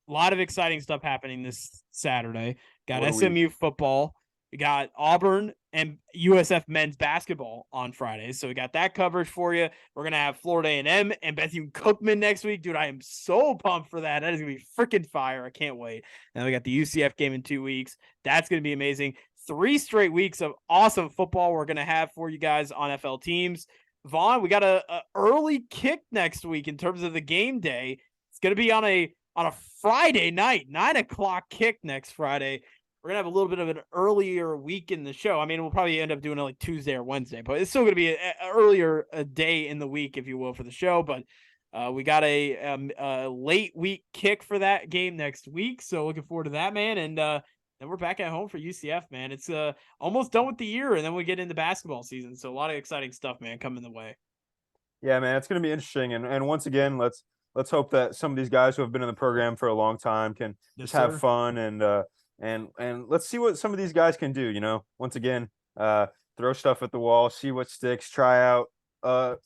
a lot of exciting stuff happening this Saturday. Got SMU football. We got Auburn and USF men's basketball on Friday. So we got that coverage for you. We're going to have Florida A&M and Bethune-Cookman next week. Dude, I am so pumped for that. That is going to be freaking fire. I can't wait. And we got the UCF game in 2 weeks. That's going to be amazing. 3 straight weeks of awesome football we're going to have for you guys on FL teams. Vaughn, we got a early kick next week in terms of the game day. It's going to be on a Friday night, 9:00 kick next Friday. We're going to have a little bit of an earlier week in the show. I mean, we'll probably end up doing it like Tuesday or Wednesday, but it's still going to be an earlier day in the week, if you will, for the show. But we got a late week kick for that game next week. So looking forward to that, man. And then we're back at home for UCF, man. It's almost done with the year, and then we get into basketball season. So a lot of exciting stuff, man, coming the way. Yeah, man, it's going to be interesting. And once again, let's hope that some of these guys who have been in the program for a long time can just have fun and let's see what some of these guys can do. Once again, throw stuff at the wall, see what sticks, try out 4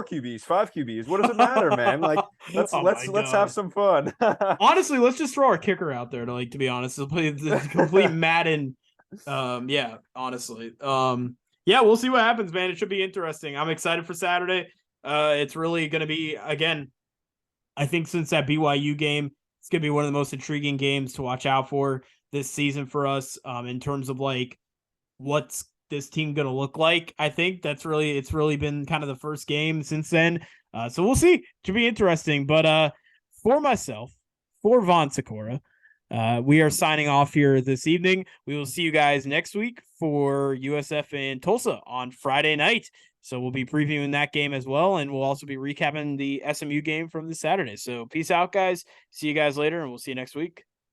QBs, 5 QBs. What does it matter, man? Like let's Oh let's have some fun. Honestly, let's just throw our kicker out there to be honest. To play the complete Madden. Yeah, honestly. Yeah, we'll see what happens, man. It should be interesting. I'm excited for Saturday. It's really gonna be, again, I think since that BYU game, it's gonna be one of the most intriguing games to watch out for this season for us. In terms of like what's this team going to look like. I think it's really been kind of the first game since then. So we'll see. Should be interesting. But for myself, for Vaughn Sykora, we are signing off here this evening. We will see you guys next week for USF in Tulsa on Friday night. So we'll be previewing that game as well, and we'll also be recapping the SMU game from this Saturday. So peace out, guys. See you guys later, and we'll see you next week.